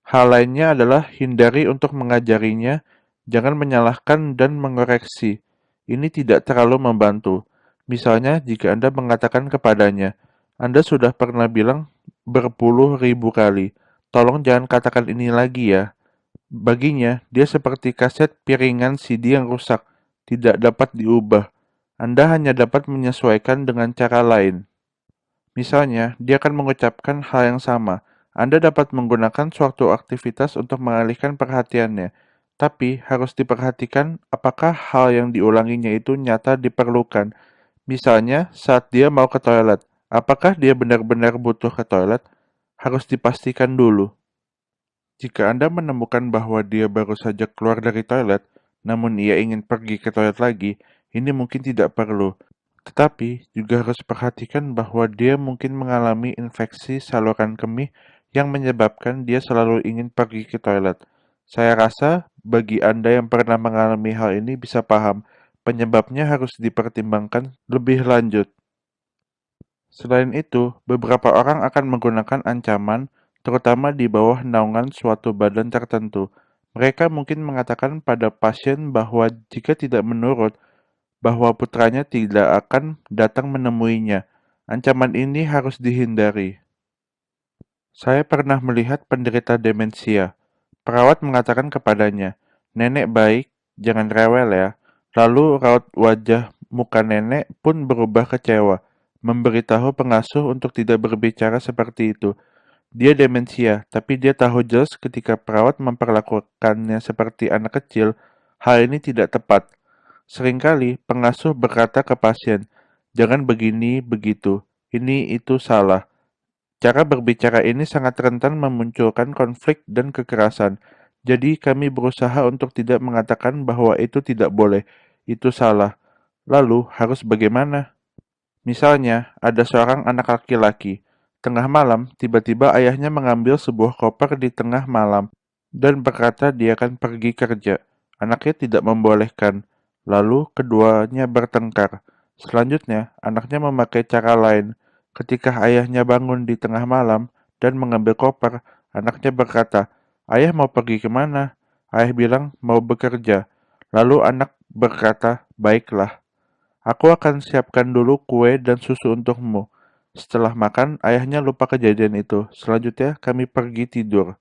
Hal lainnya adalah hindari untuk mengajarinya, jangan menyalahkan dan mengoreksi. Ini tidak terlalu membantu. Misalnya, jika Anda mengatakan kepadanya, Anda sudah pernah bilang berpuluh ribu kali, tolong jangan katakan ini lagi ya. Baginya, dia seperti kaset piringan CD yang rusak, tidak dapat diubah. Anda hanya dapat menyesuaikan dengan cara lain. Misalnya, dia akan mengucapkan hal yang sama. Anda dapat menggunakan suatu aktivitas untuk mengalihkan perhatiannya, tapi harus diperhatikan apakah hal yang diulanginya itu nyata diperlukan. Misalnya, saat dia mau ke toilet, apakah dia benar-benar butuh ke toilet? Harus dipastikan dulu. Jika Anda menemukan bahwa dia baru saja keluar dari toilet, namun ia ingin pergi ke toilet lagi, ini mungkin tidak perlu. Tetapi juga harus perhatikan bahwa dia mungkin mengalami infeksi saluran kemih yang menyebabkan dia selalu ingin pergi ke toilet. Saya rasa bagi Anda yang pernah mengalami hal ini bisa paham, penyebabnya harus dipertimbangkan lebih lanjut. Selain itu, beberapa orang akan menggunakan ancaman, terutama di bawah naungan suatu badan tertentu. Mereka mungkin mengatakan pada pasien bahwa jika tidak menurut, bahwa putranya tidak akan datang menemuinya. Ancaman ini harus dihindari. Saya pernah melihat penderita demensia. Perawat mengatakan kepadanya, "Nenek baik, jangan rewel ya." Lalu raut wajah muka nenek pun berubah kecewa, memberitahu pengasuh untuk tidak berbicara seperti itu. Dia demensia, tapi dia tahu jelas ketika perawat memperlakukannya seperti anak kecil, hal ini tidak tepat. Seringkali pengasuh berkata ke pasien, "Jangan begini, begitu. Ini itu salah." Cara berbicara ini sangat rentan memunculkan konflik dan kekerasan. Jadi kami berusaha untuk tidak mengatakan bahwa itu tidak boleh, itu salah. Lalu harus bagaimana? Misalnya, ada seorang anak laki-laki. Tengah malam, tiba-tiba ayahnya mengambil sebuah koper di tengah malam dan berkata dia akan pergi kerja. Anaknya tidak membolehkan. Lalu keduanya bertengkar. Selanjutnya, anaknya memakai cara lain. Ketika ayahnya bangun di tengah malam dan mengambil koper, anaknya berkata, "Ayah mau pergi kemana?" Ayah bilang, "Mau bekerja." Lalu anak berkata, "Baiklah, aku akan siapkan dulu kue dan susu untukmu." Setelah makan, ayahnya lupa kejadian itu. Selanjutnya, kami pergi tidur.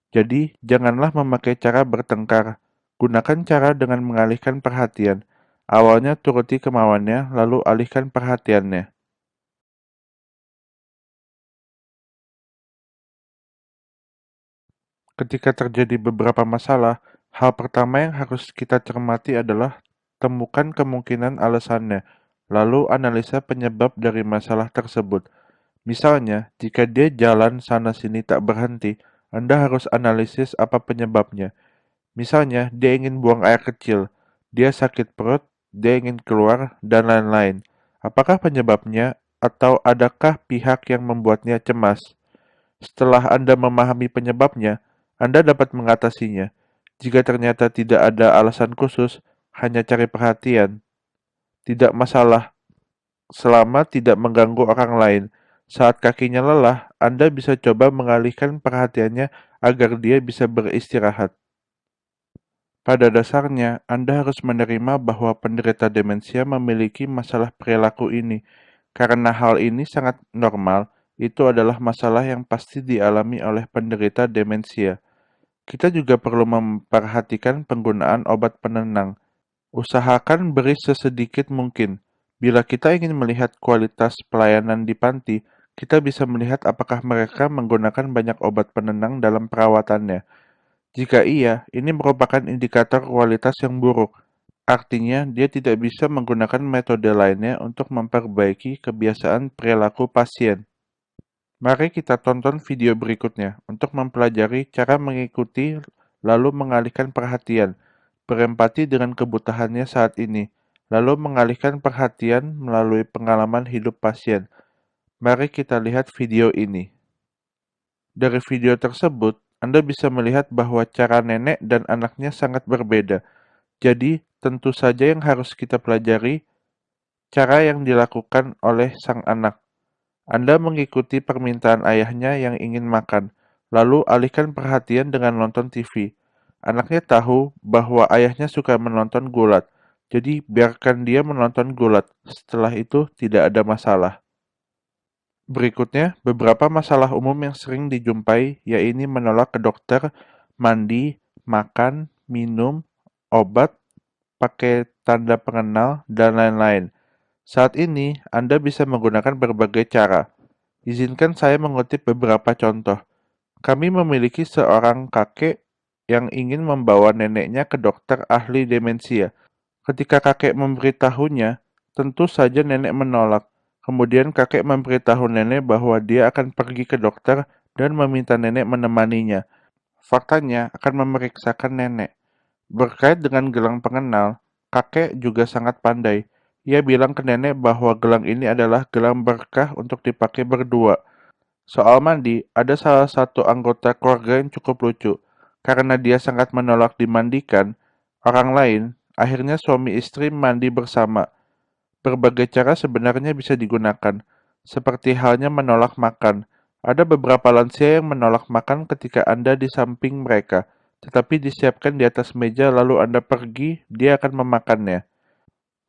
Jadi, janganlah memakai cara bertengkar. Gunakan cara dengan mengalihkan perhatian. Awalnya turuti kemauannya, lalu alihkan perhatiannya. Ketika terjadi beberapa masalah, hal pertama yang harus kita cermati adalah temukan kemungkinan alasannya, lalu analisa penyebab dari masalah tersebut. Misalnya, jika dia jalan sana-sini tak berhenti, Anda harus analisis apa penyebabnya. Misalnya, dia ingin buang air kecil, dia sakit perut, dia ingin keluar, dan lain-lain. Apakah penyebabnya, atau adakah pihak yang membuatnya cemas? Setelah Anda memahami penyebabnya, Anda dapat mengatasinya. Jika ternyata tidak ada alasan khusus, hanya cari perhatian. Tidak masalah selama tidak mengganggu orang lain. Saat kakinya lelah, Anda bisa coba mengalihkan perhatiannya agar dia bisa beristirahat. Pada dasarnya, Anda harus menerima bahwa penderita demensia memiliki masalah perilaku ini. Karena hal ini sangat normal, itu adalah masalah yang pasti dialami oleh penderita demensia. Kita juga perlu memperhatikan penggunaan obat penenang. Usahakan beri sesedikit mungkin. Bila kita ingin melihat kualitas pelayanan di panti, kita bisa melihat apakah mereka menggunakan banyak obat penenang dalam perawatannya. Jika iya, ini merupakan indikator kualitas yang buruk. Artinya, dia tidak bisa menggunakan metode lainnya untuk memperbaiki kebiasaan perilaku pasien. Mari kita tonton video berikutnya untuk mempelajari cara mengikuti lalu mengalihkan perhatian, berempati dengan kebutuhannya saat ini, lalu mengalihkan perhatian melalui pengalaman hidup pasien. Mari kita lihat video ini. Dari video tersebut, Anda bisa melihat bahwa cara nenek dan anaknya sangat berbeda. Jadi, tentu saja yang harus kita pelajari cara yang dilakukan oleh sang anak. Anda mengikuti permintaan ayahnya yang ingin makan, lalu alihkan perhatian dengan nonton TV. Anaknya tahu bahwa ayahnya suka menonton gulat, jadi biarkan dia menonton gulat. Setelah itu, tidak ada masalah. Berikutnya, beberapa masalah umum yang sering dijumpai, yaitu menolak ke dokter, mandi, makan, minum, obat, pakai tanda pengenal, dan lain-lain. Saat ini, Anda bisa menggunakan berbagai cara. Izinkan saya mengutip beberapa contoh. Kami memiliki seorang kakek yang ingin membawa neneknya ke dokter ahli demensia. Ketika kakek memberitahunya, tentu saja nenek menolak. Kemudian kakek memberitahu nenek bahwa dia akan pergi ke dokter dan meminta nenek menemaninya. Faktanya akan memeriksakan nenek. Berkait dengan gelang pengenal, kakek juga sangat pandai. Ia bilang ke nenek bahwa gelang ini adalah gelang berkah untuk dipakai berdua. Soal mandi, ada salah satu anggota keluarga yang cukup lucu. Karena dia sangat menolak dimandikan, orang lain, akhirnya suami istri mandi bersama. Berbagai cara sebenarnya bisa digunakan, seperti halnya menolak makan. Ada beberapa lansia yang menolak makan ketika Anda di samping mereka, tetapi disiapkan di atas meja lalu Anda pergi, dia akan memakannya.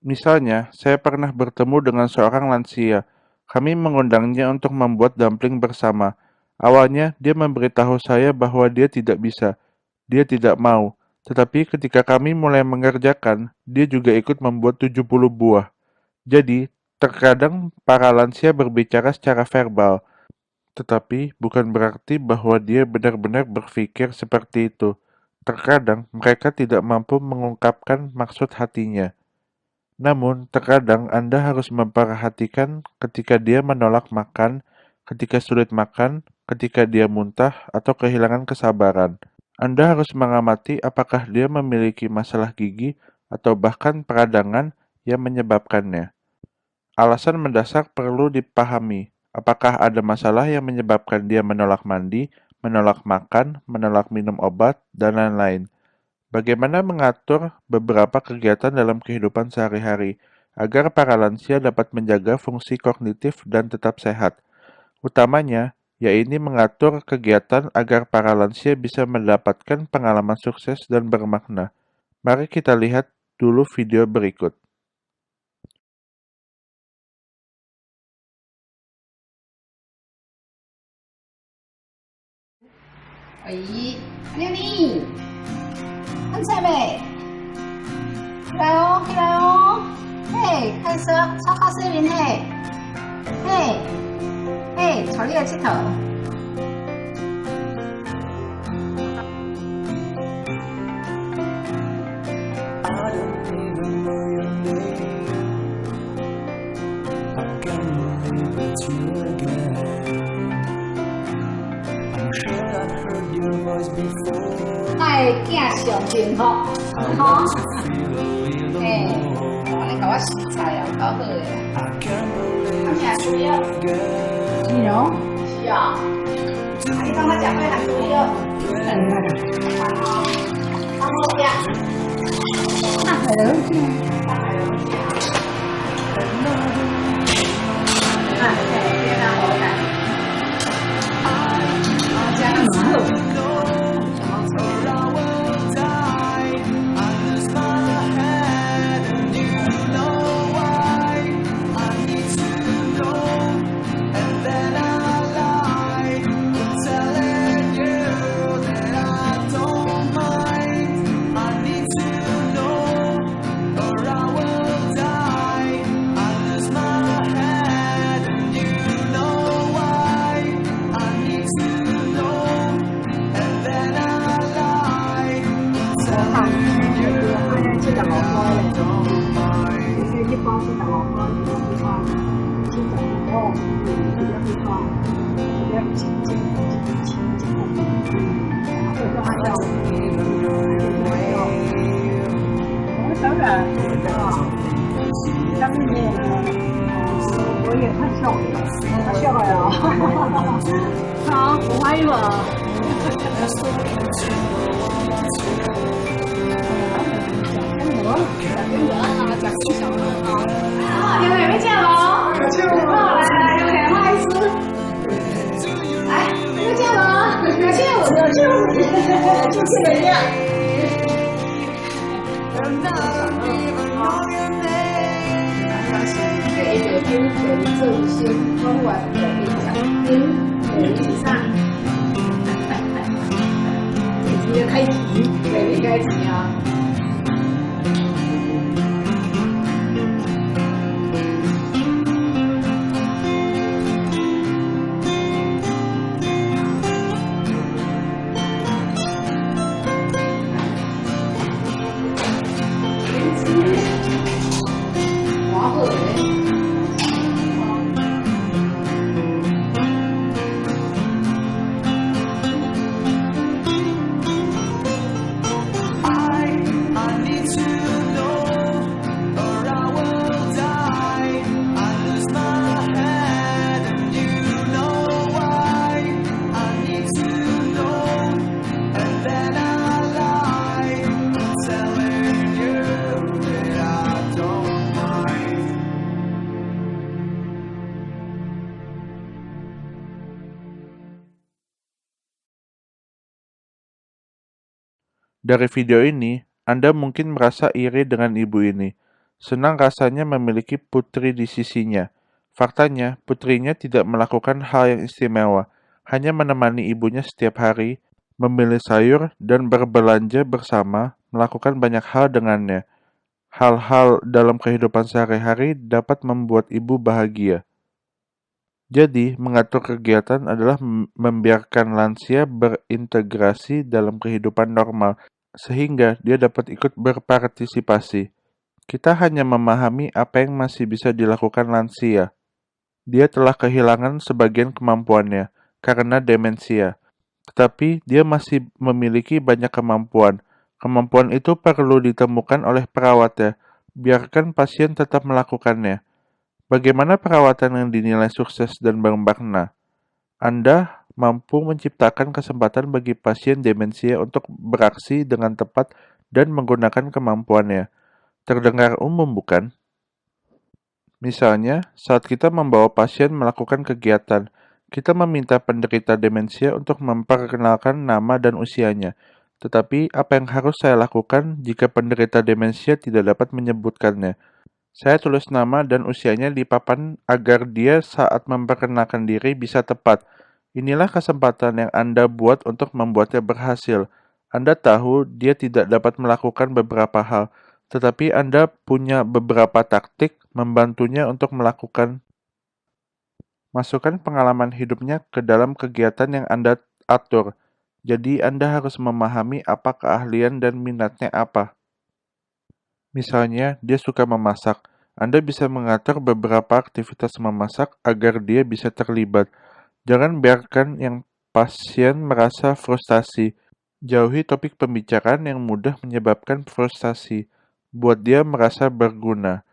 Misalnya, saya pernah bertemu dengan seorang lansia. Kami mengundangnya untuk membuat dumpling bersama. Awalnya, dia memberitahu saya bahwa dia tidak bisa. Dia tidak mau. Tetapi ketika kami mulai mengerjakan, dia juga ikut membuat 70 buah. Jadi, terkadang para lansia berbicara secara verbal, tetapi bukan berarti bahwa dia benar-benar berpikir seperti itu. Terkadang mereka tidak mampu mengungkapkan maksud hatinya. Namun, terkadang Anda harus memperhatikan ketika dia menolak makan, ketika sulit makan, ketika dia muntah, atau kehilangan kesabaran. Anda harus mengamati apakah dia memiliki masalah gigi atau bahkan peradangan yang menyebabkannya. Alasan mendasar perlu dipahami. Apakah ada masalah yang menyebabkan dia menolak mandi, menolak makan, menolak minum obat, dan lain-lain. Bagaimana mengatur beberapa kegiatan dalam kehidupan sehari-hari agar para lansia dapat menjaga fungsi kognitif dan tetap sehat. Utamanya, yaitu mengatur kegiatan agar para lansia bisa mendapatkan pengalaman sukses dan bermakna. Mari kita lihat dulu video berikut.喂，妞妞，饭菜没？起来哦，起来哦！嘿，开车，超卡森林嘿，嘿，嘿，带你来佚佗。I don't even know your name. I can't believe it's you again. I'm sure I've heard your voice before. 爱囝上幸福， I'd 吼 like to feel a little 嘿， more. 你甲我洗菜哦，搞好诶。 I can't believe it's you again. 是哦，是啊。你帮我食饭来煮了。帮我呀。大海龙虾，大海龙虾。啊，对，别让我感。加个麻豆。 or I will die. I lose my head and you know why. I need to know and then I lie. I'm telling you that I don't mind. I need to know or I will die. I lose my head and you know why. I need to know and then I lie. 我看那个这个老花的时候，就是一般是老花，比如说经常以后比较会说，比较亲近，或者按照当然啊，但是呢，我也太笑了，太笑了呀！好，我还有啊。 你们有没有见龙？有见龙。来来，有点不好意思。来，有没有见龙？有见我，有见我，就这个样。 给北京给这一些温婉的印象，给以上，直接开题，美丽开题啊！华鹤人。 I need to know or I will die. I lose my head and you know why. I need to know and then I lie. I'm telling you that I don't mind. Dari video ini, Anda mungkin merasa iri dengan ibu ini. Senang rasanya memiliki putri di sisinya. Faktanya, putrinya tidak melakukan hal yang istimewa, hanya menemani ibunya setiap hari, memilih sayur, dan berbelanja bersama, melakukan banyak hal dengannya. Hal-hal dalam kehidupan sehari-hari dapat membuat ibu bahagia. Jadi, mengatur kegiatan adalah membiarkan lansia berintegrasi dalam kehidupan normal, sehingga dia dapat ikut berpartisipasi. Kita hanya memahami apa yang masih bisa dilakukan lansia. Dia telah kehilangan sebagian kemampuannya karena demensia, tetapi dia masih memiliki banyak kemampuan. Kemampuan itu perlu ditemukan oleh perawatnya. Biarkan pasien tetap melakukannya. Bagaimana perawatan yang dinilai sukses dan bermakna? Anda mampu menciptakan kesempatan bagi pasien demensia untuk beraksi dengan tepat dan menggunakan kemampuannya. Terdengar umum, bukan? Misalnya, saat kita membawa pasien melakukan kegiatan, Kita meminta penderita demensia untuk memperkenalkan nama dan usianya. Tetapi, apa yang harus saya lakukan jika penderita demensia tidak dapat menyebutkannya? Saya tulis nama dan usianya di papan agar dia saat memperkenalkan diri bisa tepat. Inilah kesempatan yang Anda buat untuk membuatnya berhasil. Anda tahu dia tidak dapat melakukan beberapa hal, tetapi Anda punya beberapa taktik membantunya untuk melakukan. Masukkan pengalaman hidupnya ke dalam kegiatan yang Anda atur. Jadi Anda harus memahami apa keahlian dan minatnya apa. Misalnya, dia suka memasak. Anda bisa mengatur beberapa aktivitas memasak agar dia bisa terlibat. Jangan biarkan yang pasien merasa frustasi. Jauhi topik pembicaraan yang mudah menyebabkan frustasi. Buat dia merasa berguna.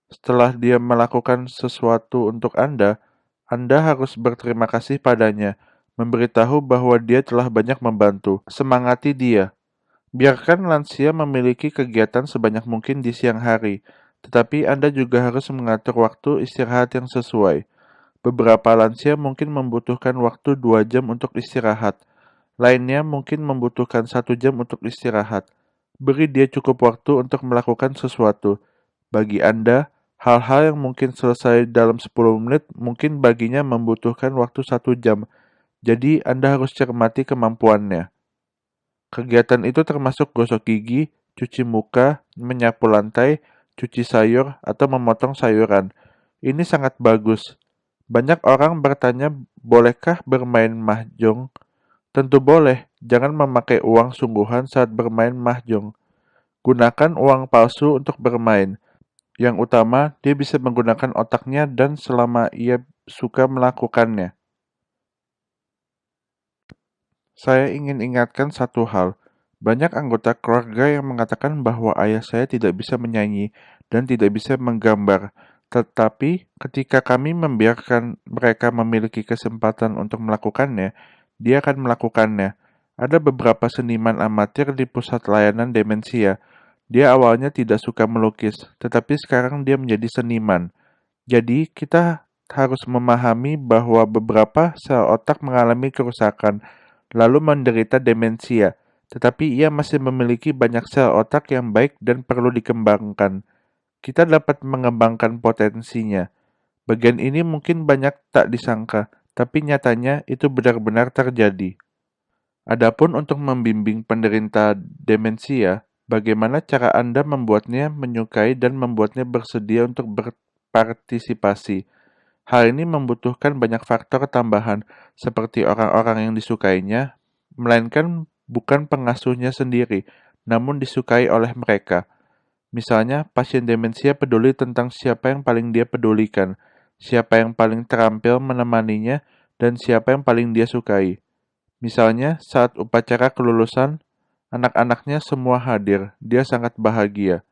Setelah dia melakukan sesuatu untuk Anda harus berterima kasih padanya, memberitahu bahwa dia telah banyak membantu. Semangati dia. Biarkan lansia memiliki kegiatan sebanyak mungkin di siang hari, tetapi Anda juga harus mengatur waktu istirahat yang sesuai. Beberapa lansia mungkin membutuhkan waktu 2 jam untuk istirahat. Lainnya mungkin membutuhkan 1 jam untuk istirahat. Beri dia cukup waktu untuk melakukan sesuatu. Bagi Anda, hal-hal yang mungkin selesai dalam 10 menit mungkin baginya membutuhkan waktu 1 jam. Jadi Anda harus cermati kemampuannya. Kegiatan itu termasuk gosok gigi, cuci muka, menyapu lantai, cuci sayur, atau memotong sayuran. Ini sangat bagus. Banyak orang bertanya, bolehkah bermain mahjong? Tentu boleh, jangan memakai uang sungguhan saat bermain mahjong. Gunakan uang palsu untuk bermain. Yang utama, dia bisa menggunakan otaknya dan selama ia suka melakukannya. Saya ingin ingatkan satu hal. Banyak anggota keluarga yang mengatakan bahwa ayah saya tidak bisa menyanyi dan tidak bisa menggambar. Tetapi ketika kami membiarkan mereka memiliki kesempatan untuk melakukannya, dia akan melakukannya. Ada beberapa seniman amatir di pusat layanan demensia. Dia awalnya tidak suka melukis, tetapi sekarang dia menjadi seniman. Jadi, kita harus memahami bahwa beberapa sel otak mengalami kerusakan, lalu menderita demensia, tetapi ia masih memiliki banyak sel otak yang baik dan perlu dikembangkan. Kita dapat mengembangkan potensinya. Bagian ini mungkin banyak tak disangka, tapi nyatanya itu benar-benar terjadi. Adapun untuk membimbing penderita demensia, bagaimana cara Anda membuatnya menyukai dan membuatnya bersedia untuk berpartisipasi? Hal ini membutuhkan banyak faktor tambahan, seperti orang-orang yang disukainya, melainkan bukan pengasuhnya sendiri, namun disukai oleh mereka. Misalnya, pasien demensia peduli tentang siapa yang paling dia pedulikan, siapa yang paling terampil menemaninya, dan siapa yang paling dia sukai. Misalnya, saat upacara kelulusan, anak-anaknya semua hadir, dia sangat bahagia.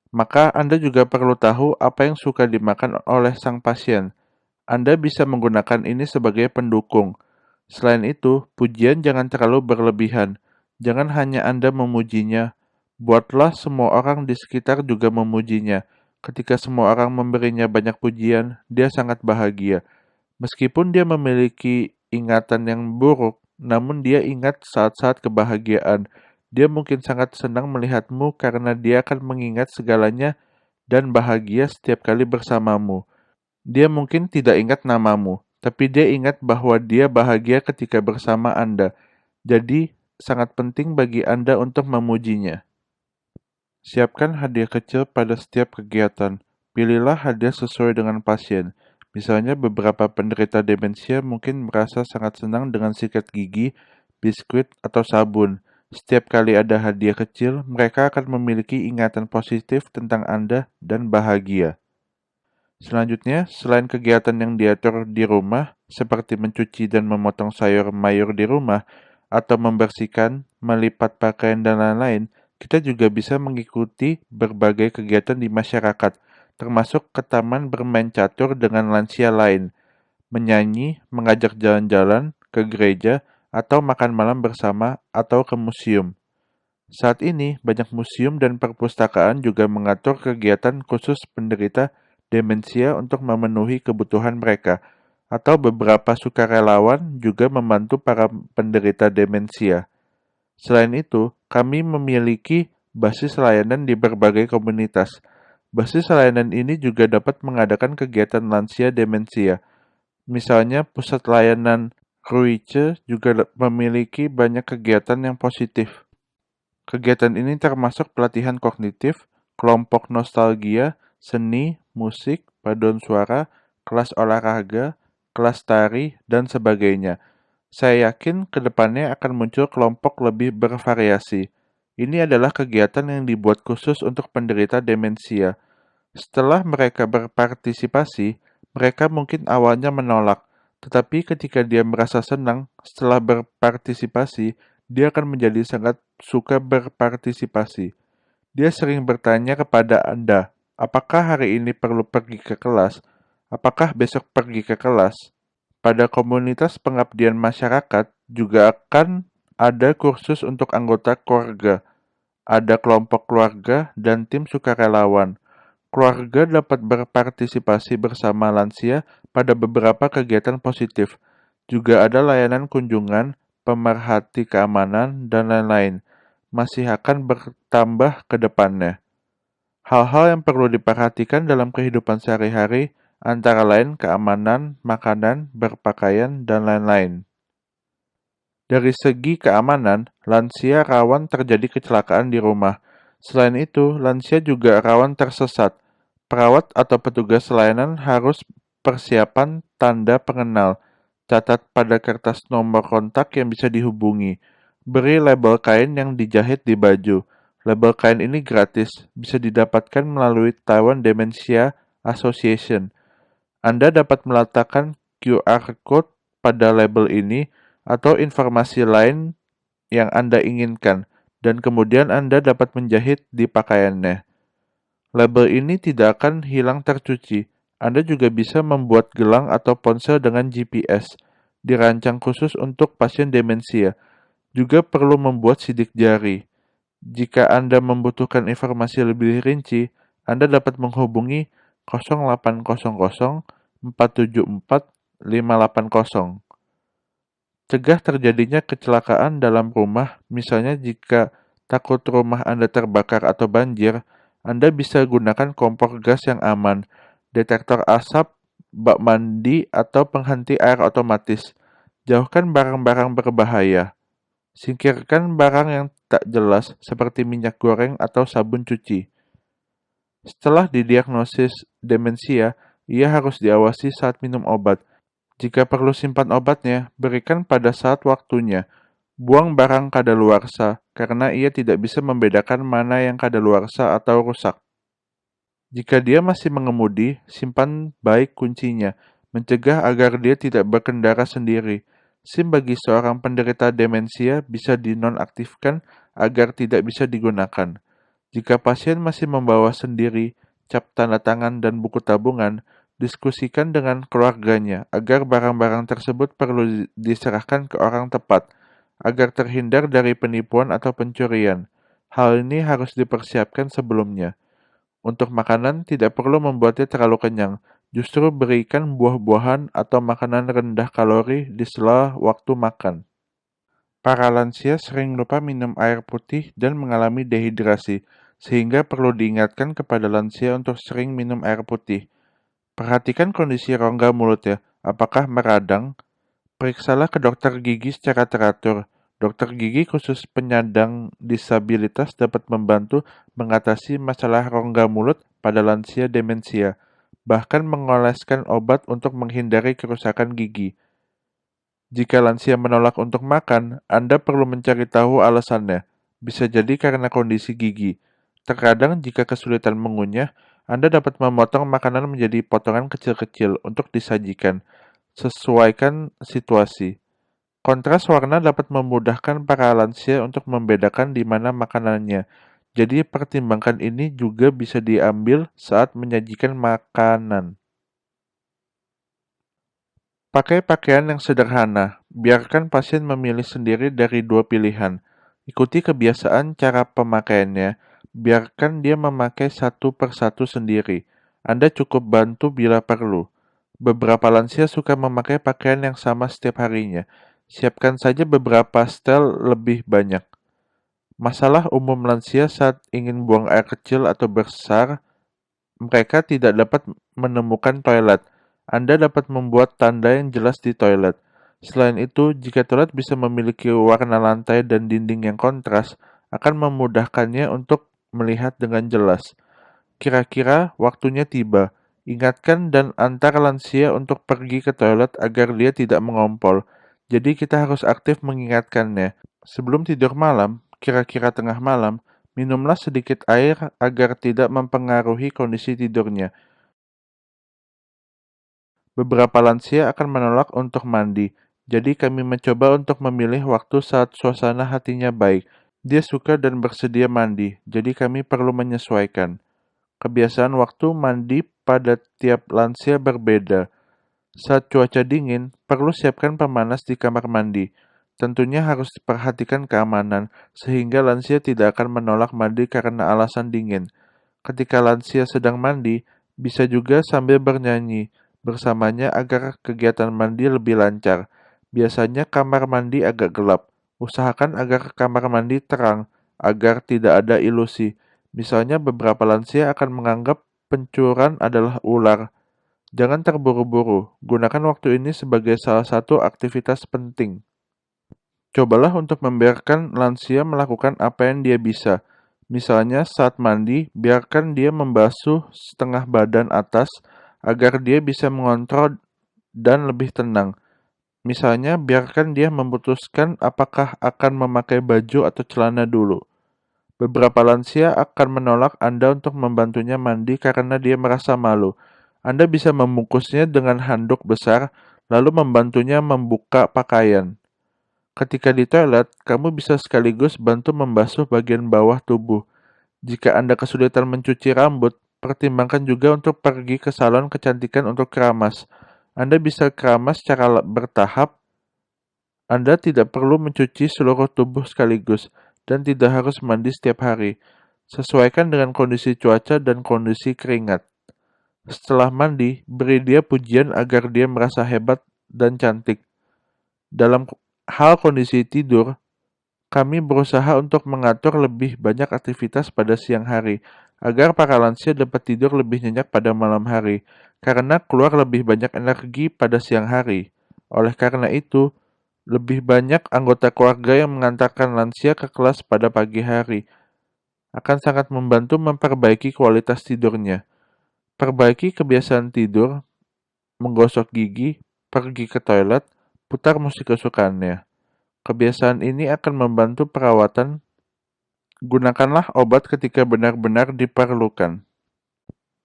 Maka Anda juga perlu tahu apa yang suka dimakan oleh sang pasien. Anda bisa menggunakan ini sebagai pendukung. Selain itu, pujian jangan terlalu berlebihan. Jangan hanya Anda memujinya. Buatlah semua orang di sekitar juga memujinya. Ketika semua orang memberinya banyak pujian, dia sangat bahagia. Meskipun dia memiliki ingatan yang buruk, namun dia ingat saat-saat kebahagiaan. Dia mungkin sangat senang melihatmu karena dia akan mengingat segalanya dan bahagia setiap kali bersamamu. Dia mungkin tidak ingat namamu, tapi dia ingat bahwa dia bahagia ketika bersama Anda. Jadi, sangat penting bagi Anda untuk memujinya. Siapkan hadiah kecil pada setiap kegiatan. Pilihlah hadiah sesuai dengan pasien. Misalnya, beberapa penderita demensia mungkin merasa sangat senang dengan sikat gigi, biskuit, atau sabun. Setiap kali ada hadiah kecil, mereka akan memiliki ingatan positif tentang Anda dan bahagia. Selanjutnya, selain kegiatan yang diatur di rumah, seperti mencuci dan memotong sayur mayur di rumah, atau membersihkan, melipat pakaian, dan lain-lain, kita juga bisa mengikuti berbagai kegiatan di masyarakat, termasuk ke taman bermain catur dengan lansia lain, menyanyi, mengajak jalan-jalan, ke gereja, atau makan malam bersama, atau ke museum. Saat ini, banyak museum dan perpustakaan juga mengatur kegiatan khusus penderita demensia untuk memenuhi kebutuhan mereka. atau beberapa sukarelawan juga membantu para penderita demensia. Selain itu, kami memiliki basis layanan di berbagai komunitas. Basis layanan ini juga dapat mengadakan kegiatan lansia demensia. Misalnya, pusat layanan Ruice juga memiliki banyak kegiatan yang positif. Kegiatan ini termasuk pelatihan kognitif, kelompok nostalgia, seni, musik, paduan suara, kelas olahraga, kelas tari, dan sebagainya. Saya yakin ke depannya akan muncul kelompok lebih bervariasi. Ini adalah kegiatan yang dibuat khusus untuk penderita demensia. Setelah mereka berpartisipasi, mereka mungkin awalnya menolak, tetapi ketika dia merasa senang setelah berpartisipasi, dia akan menjadi sangat suka berpartisipasi. Dia sering bertanya kepada Anda, apakah hari ini perlu pergi ke kelas? Apakah besok pergi ke kelas? Pada komunitas pengabdian masyarakat juga akan ada kursus untuk anggota keluarga, ada kelompok keluarga dan tim sukarelawan. Keluarga dapat berpartisipasi bersama lansia pada beberapa kegiatan positif. Juga ada layanan kunjungan, pemerhati keamanan, dan lain-lain. Masih akan bertambah ke depannya. Hal-hal yang perlu diperhatikan dalam kehidupan sehari-hari antara lain keamanan, makanan, berpakaian, dan lain-lain. Dari segi keamanan, lansia rawan terjadi kecelakaan di rumah. Selain itu, lansia juga rawan tersesat. Perawat atau petugas layanan harus persiapan tanda pengenal. Catat pada kertas nomor kontak yang bisa dihubungi. Beri label kain yang dijahit di baju. Label kain ini gratis, bisa didapatkan melalui Taiwan Dementia Association. Anda dapat meletakkan QR code pada label ini atau informasi lain yang Anda inginkan, dan kemudian Anda dapat menjahit di pakaiannya. Label ini tidak akan hilang tercuci. Anda juga bisa membuat gelang atau ponsel dengan GPS, dirancang khusus untuk pasien demensia. Juga perlu membuat sidik jari. Jika Anda membutuhkan informasi lebih rinci, Anda dapat menghubungi 0800 474 580. Cegah terjadinya kecelakaan dalam rumah, misalnya jika takut rumah Anda terbakar atau banjir, Anda bisa gunakan kompor gas yang aman, detektor asap, bak mandi, atau penghenti air otomatis. Jauhkan barang-barang berbahaya. Singkirkan barang yang tak jelas seperti minyak goreng atau sabun cuci. Setelah didiagnosis demensia, ia harus diawasi saat minum obat. Jika perlu simpan obatnya, berikan pada saat waktunya. Buang barang kadaluarsa, karena ia tidak bisa membedakan mana yang kadaluarsa atau rusak. Jika dia masih mengemudi, simpan baik kuncinya, mencegah agar dia tidak berkendara sendiri. SIM bagi seorang penderita demensia bisa dinonaktifkan agar tidak bisa digunakan. Jika pasien masih membawa sendiri cap tanda tangan dan buku tabungan, diskusikan dengan keluarganya agar barang-barang tersebut perlu diserahkan ke orang tepat, agar terhindar dari penipuan atau pencurian. Hal ini harus dipersiapkan sebelumnya. Untuk makanan, tidak perlu membuatnya terlalu kenyang. Justru berikan buah-buahan atau makanan rendah kalori di sela waktu makan. Para lansia sering lupa minum air putih dan mengalami dehidrasi, sehingga perlu diingatkan kepada lansia untuk sering minum air putih. Perhatikan kondisi rongga mulut ya, apakah meradang? Periksalah ke dokter gigi secara teratur. Dokter gigi khusus penyandang disabilitas dapat membantu mengatasi masalah rongga mulut pada lansia demensia, bahkan mengoleskan obat untuk menghindari kerusakan gigi. Jika lansia menolak untuk makan, Anda perlu mencari tahu alasannya. Bisa jadi karena kondisi gigi. Terkadang jika kesulitan mengunyah, Anda dapat memotong makanan menjadi potongan kecil-kecil untuk disajikan. Sesuaikan situasi. Kontras warna dapat memudahkan para lansia untuk membedakan di mana makanannya. Jadi pertimbangkan ini juga bisa diambil saat menyajikan makanan. Pakai pakaian yang sederhana. Biarkan pasien memilih sendiri dari dua pilihan. Ikuti kebiasaan cara pemakaiannya. Biarkan dia memakai satu persatu sendiri. Anda cukup bantu bila perlu. Beberapa lansia suka memakai pakaian yang sama setiap harinya. Siapkan saja beberapa setel lebih banyak. Masalah umum lansia saat ingin buang air kecil atau besar, mereka tidak dapat menemukan toilet. Anda dapat membuat tanda yang jelas di toilet. Selain itu, jika toilet bisa memiliki warna lantai dan dinding yang kontras, akan memudahkannya untuk melihat dengan jelas. Kira-kira waktunya tiba. Ingatkan dan antar lansia untuk pergi ke toilet agar dia tidak mengompol. Jadi kita harus aktif mengingatkannya. Sebelum tidur malam, kira-kira tengah malam, minumlah sedikit air agar tidak mempengaruhi kondisi tidurnya. Beberapa lansia akan menolak untuk mandi, jadi kami mencoba untuk memilih waktu saat suasana hatinya baik. Dia suka dan bersedia mandi, jadi kami perlu menyesuaikan. Kebiasaan waktu mandi pada tiap lansia berbeda. Saat cuaca dingin, perlu siapkan pemanas di kamar mandi. Tentunya harus diperhatikan keamanan, sehingga lansia tidak akan menolak mandi karena alasan dingin. Ketika lansia sedang mandi, bisa juga sambil bernyanyi bersamanya agar kegiatan mandi lebih lancar. Biasanya kamar mandi agak gelap. Usahakan agar kamar mandi terang, agar tidak ada ilusi. Misalnya beberapa lansia akan menganggap pencurian adalah ular. Jangan terburu-buru, gunakan waktu ini sebagai salah satu aktivitas penting. Cobalah untuk membiarkan lansia melakukan apa yang dia bisa. Misalnya saat mandi, biarkan dia membasuh setengah badan atas agar dia bisa mengontrol dan lebih tenang. Misalnya, biarkan dia memutuskan apakah akan memakai baju atau celana dulu. Beberapa lansia akan menolak Anda untuk membantunya mandi karena dia merasa malu. Anda bisa membungkusnya dengan handuk besar, lalu membantunya membuka pakaian. Ketika di toilet, kamu bisa sekaligus bantu membasuh bagian bawah tubuh. Jika Anda kesulitan mencuci rambut, pertimbangkan juga untuk pergi ke salon kecantikan untuk keramas. Anda bisa keramas secara bertahap. Anda tidak perlu mencuci seluruh tubuh sekaligus dan tidak harus mandi setiap hari. Sesuaikan dengan kondisi cuaca dan kondisi keringat. Setelah mandi, beri dia pujian agar dia merasa hebat dan cantik. Dalam hal kondisi tidur, kami berusaha untuk mengatur lebih banyak aktivitas pada siang hari, agar para lansia dapat tidur lebih nyenyak pada malam hari, karena keluar lebih banyak energi pada siang hari. Oleh karena itu, lebih banyak anggota keluarga yang mengantarkan lansia ke kelas pada pagi hari akan sangat membantu memperbaiki kualitas tidurnya. Perbaiki kebiasaan tidur, menggosok gigi, pergi ke toilet, putar musik kesukaannya. Kebiasaan ini akan membantu perawatan. Gunakanlah obat ketika benar-benar diperlukan.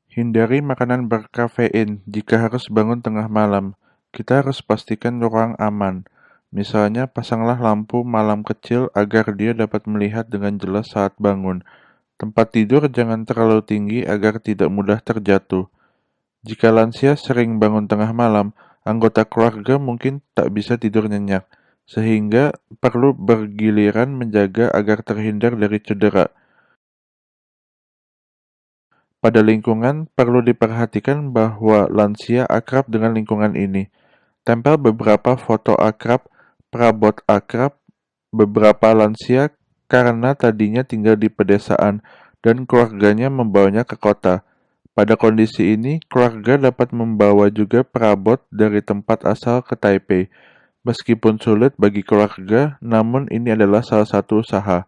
Hindari makanan berkafein jika harus bangun tengah malam. Kita harus pastikan ruang aman. Misalnya, pasanglah lampu malam kecil agar dia dapat melihat dengan jelas saat bangun. Tempat tidur jangan terlalu tinggi agar tidak mudah terjatuh. Jika lansia sering bangun tengah malam, anggota keluarga mungkin tak bisa tidur nyenyak, sehingga perlu bergiliran menjaga agar terhindar dari cedera. Pada lingkungan, perlu diperhatikan bahwa lansia akrab dengan lingkungan ini. Tempel beberapa foto akrab, perabot akrab, beberapa lansia karena tadinya tinggal di pedesaan dan keluarganya membawanya ke kota. Pada kondisi ini, keluarga dapat membawa juga perabot dari tempat asal ke Taipei. Meskipun sulit bagi keluarga, namun ini adalah salah satu usaha.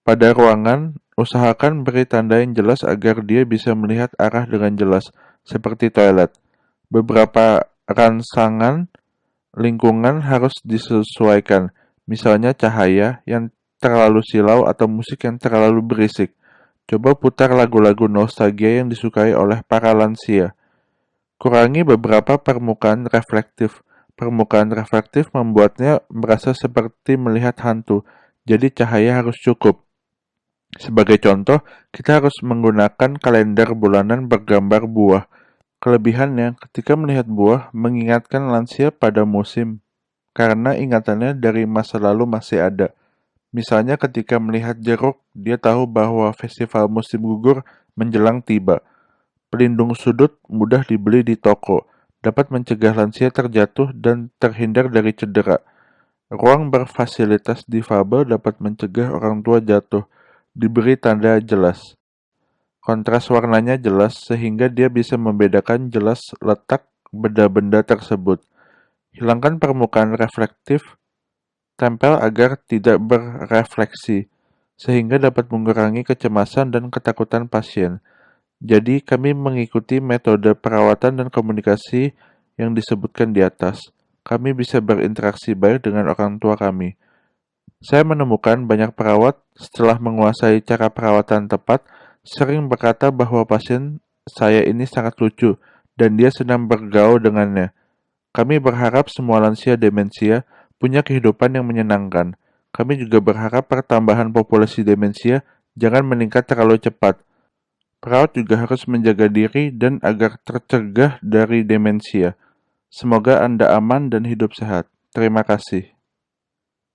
Pada ruangan, usahakan beri tanda yang jelas agar dia bisa melihat arah dengan jelas, seperti toilet. Beberapa rangsangan lingkungan harus disesuaikan, misalnya cahaya yang terlalu silau atau musik yang terlalu berisik. Coba putar lagu-lagu nostalgia yang disukai oleh para lansia. Kurangi beberapa permukaan reflektif. Permukaan reflektif membuatnya merasa seperti melihat hantu, jadi cahaya harus cukup. Sebagai contoh, kita harus menggunakan kalender bulanan bergambar buah. Kelebihannya, ketika melihat buah, mengingatkan lansia pada musim, karena ingatannya dari masa lalu masih ada. Misalnya ketika melihat jeruk, dia tahu bahwa festival musim gugur menjelang tiba. Pelindung sudut mudah dibeli di toko. dapat mencegah lansia terjatuh dan terhindar dari cedera. Ruang berfasilitas difabel dapat mencegah orang tua jatuh, diberi tanda jelas. Kontras warnanya jelas sehingga dia bisa membedakan jelas letak benda-benda tersebut. Hilangkan permukaan reflektif, tempel agar tidak berefleksi, sehingga dapat mengurangi kecemasan dan ketakutan pasien. Jadi, kami mengikuti metode perawatan dan komunikasi yang disebutkan di atas. Kami bisa berinteraksi baik dengan orang tua kami. Saya menemukan banyak perawat setelah menguasai cara perawatan tepat, sering berkata bahwa pasien saya ini sangat lucu dan dia senang bergaul dengannya. Kami berharap semua lansia demensia punya kehidupan yang menyenangkan. Kami juga berharap pertambahan populasi demensia jangan meningkat terlalu cepat. Perawat juga harus menjaga diri dan agar tercegah dari demensia. Semoga Anda aman dan hidup sehat. Terima kasih.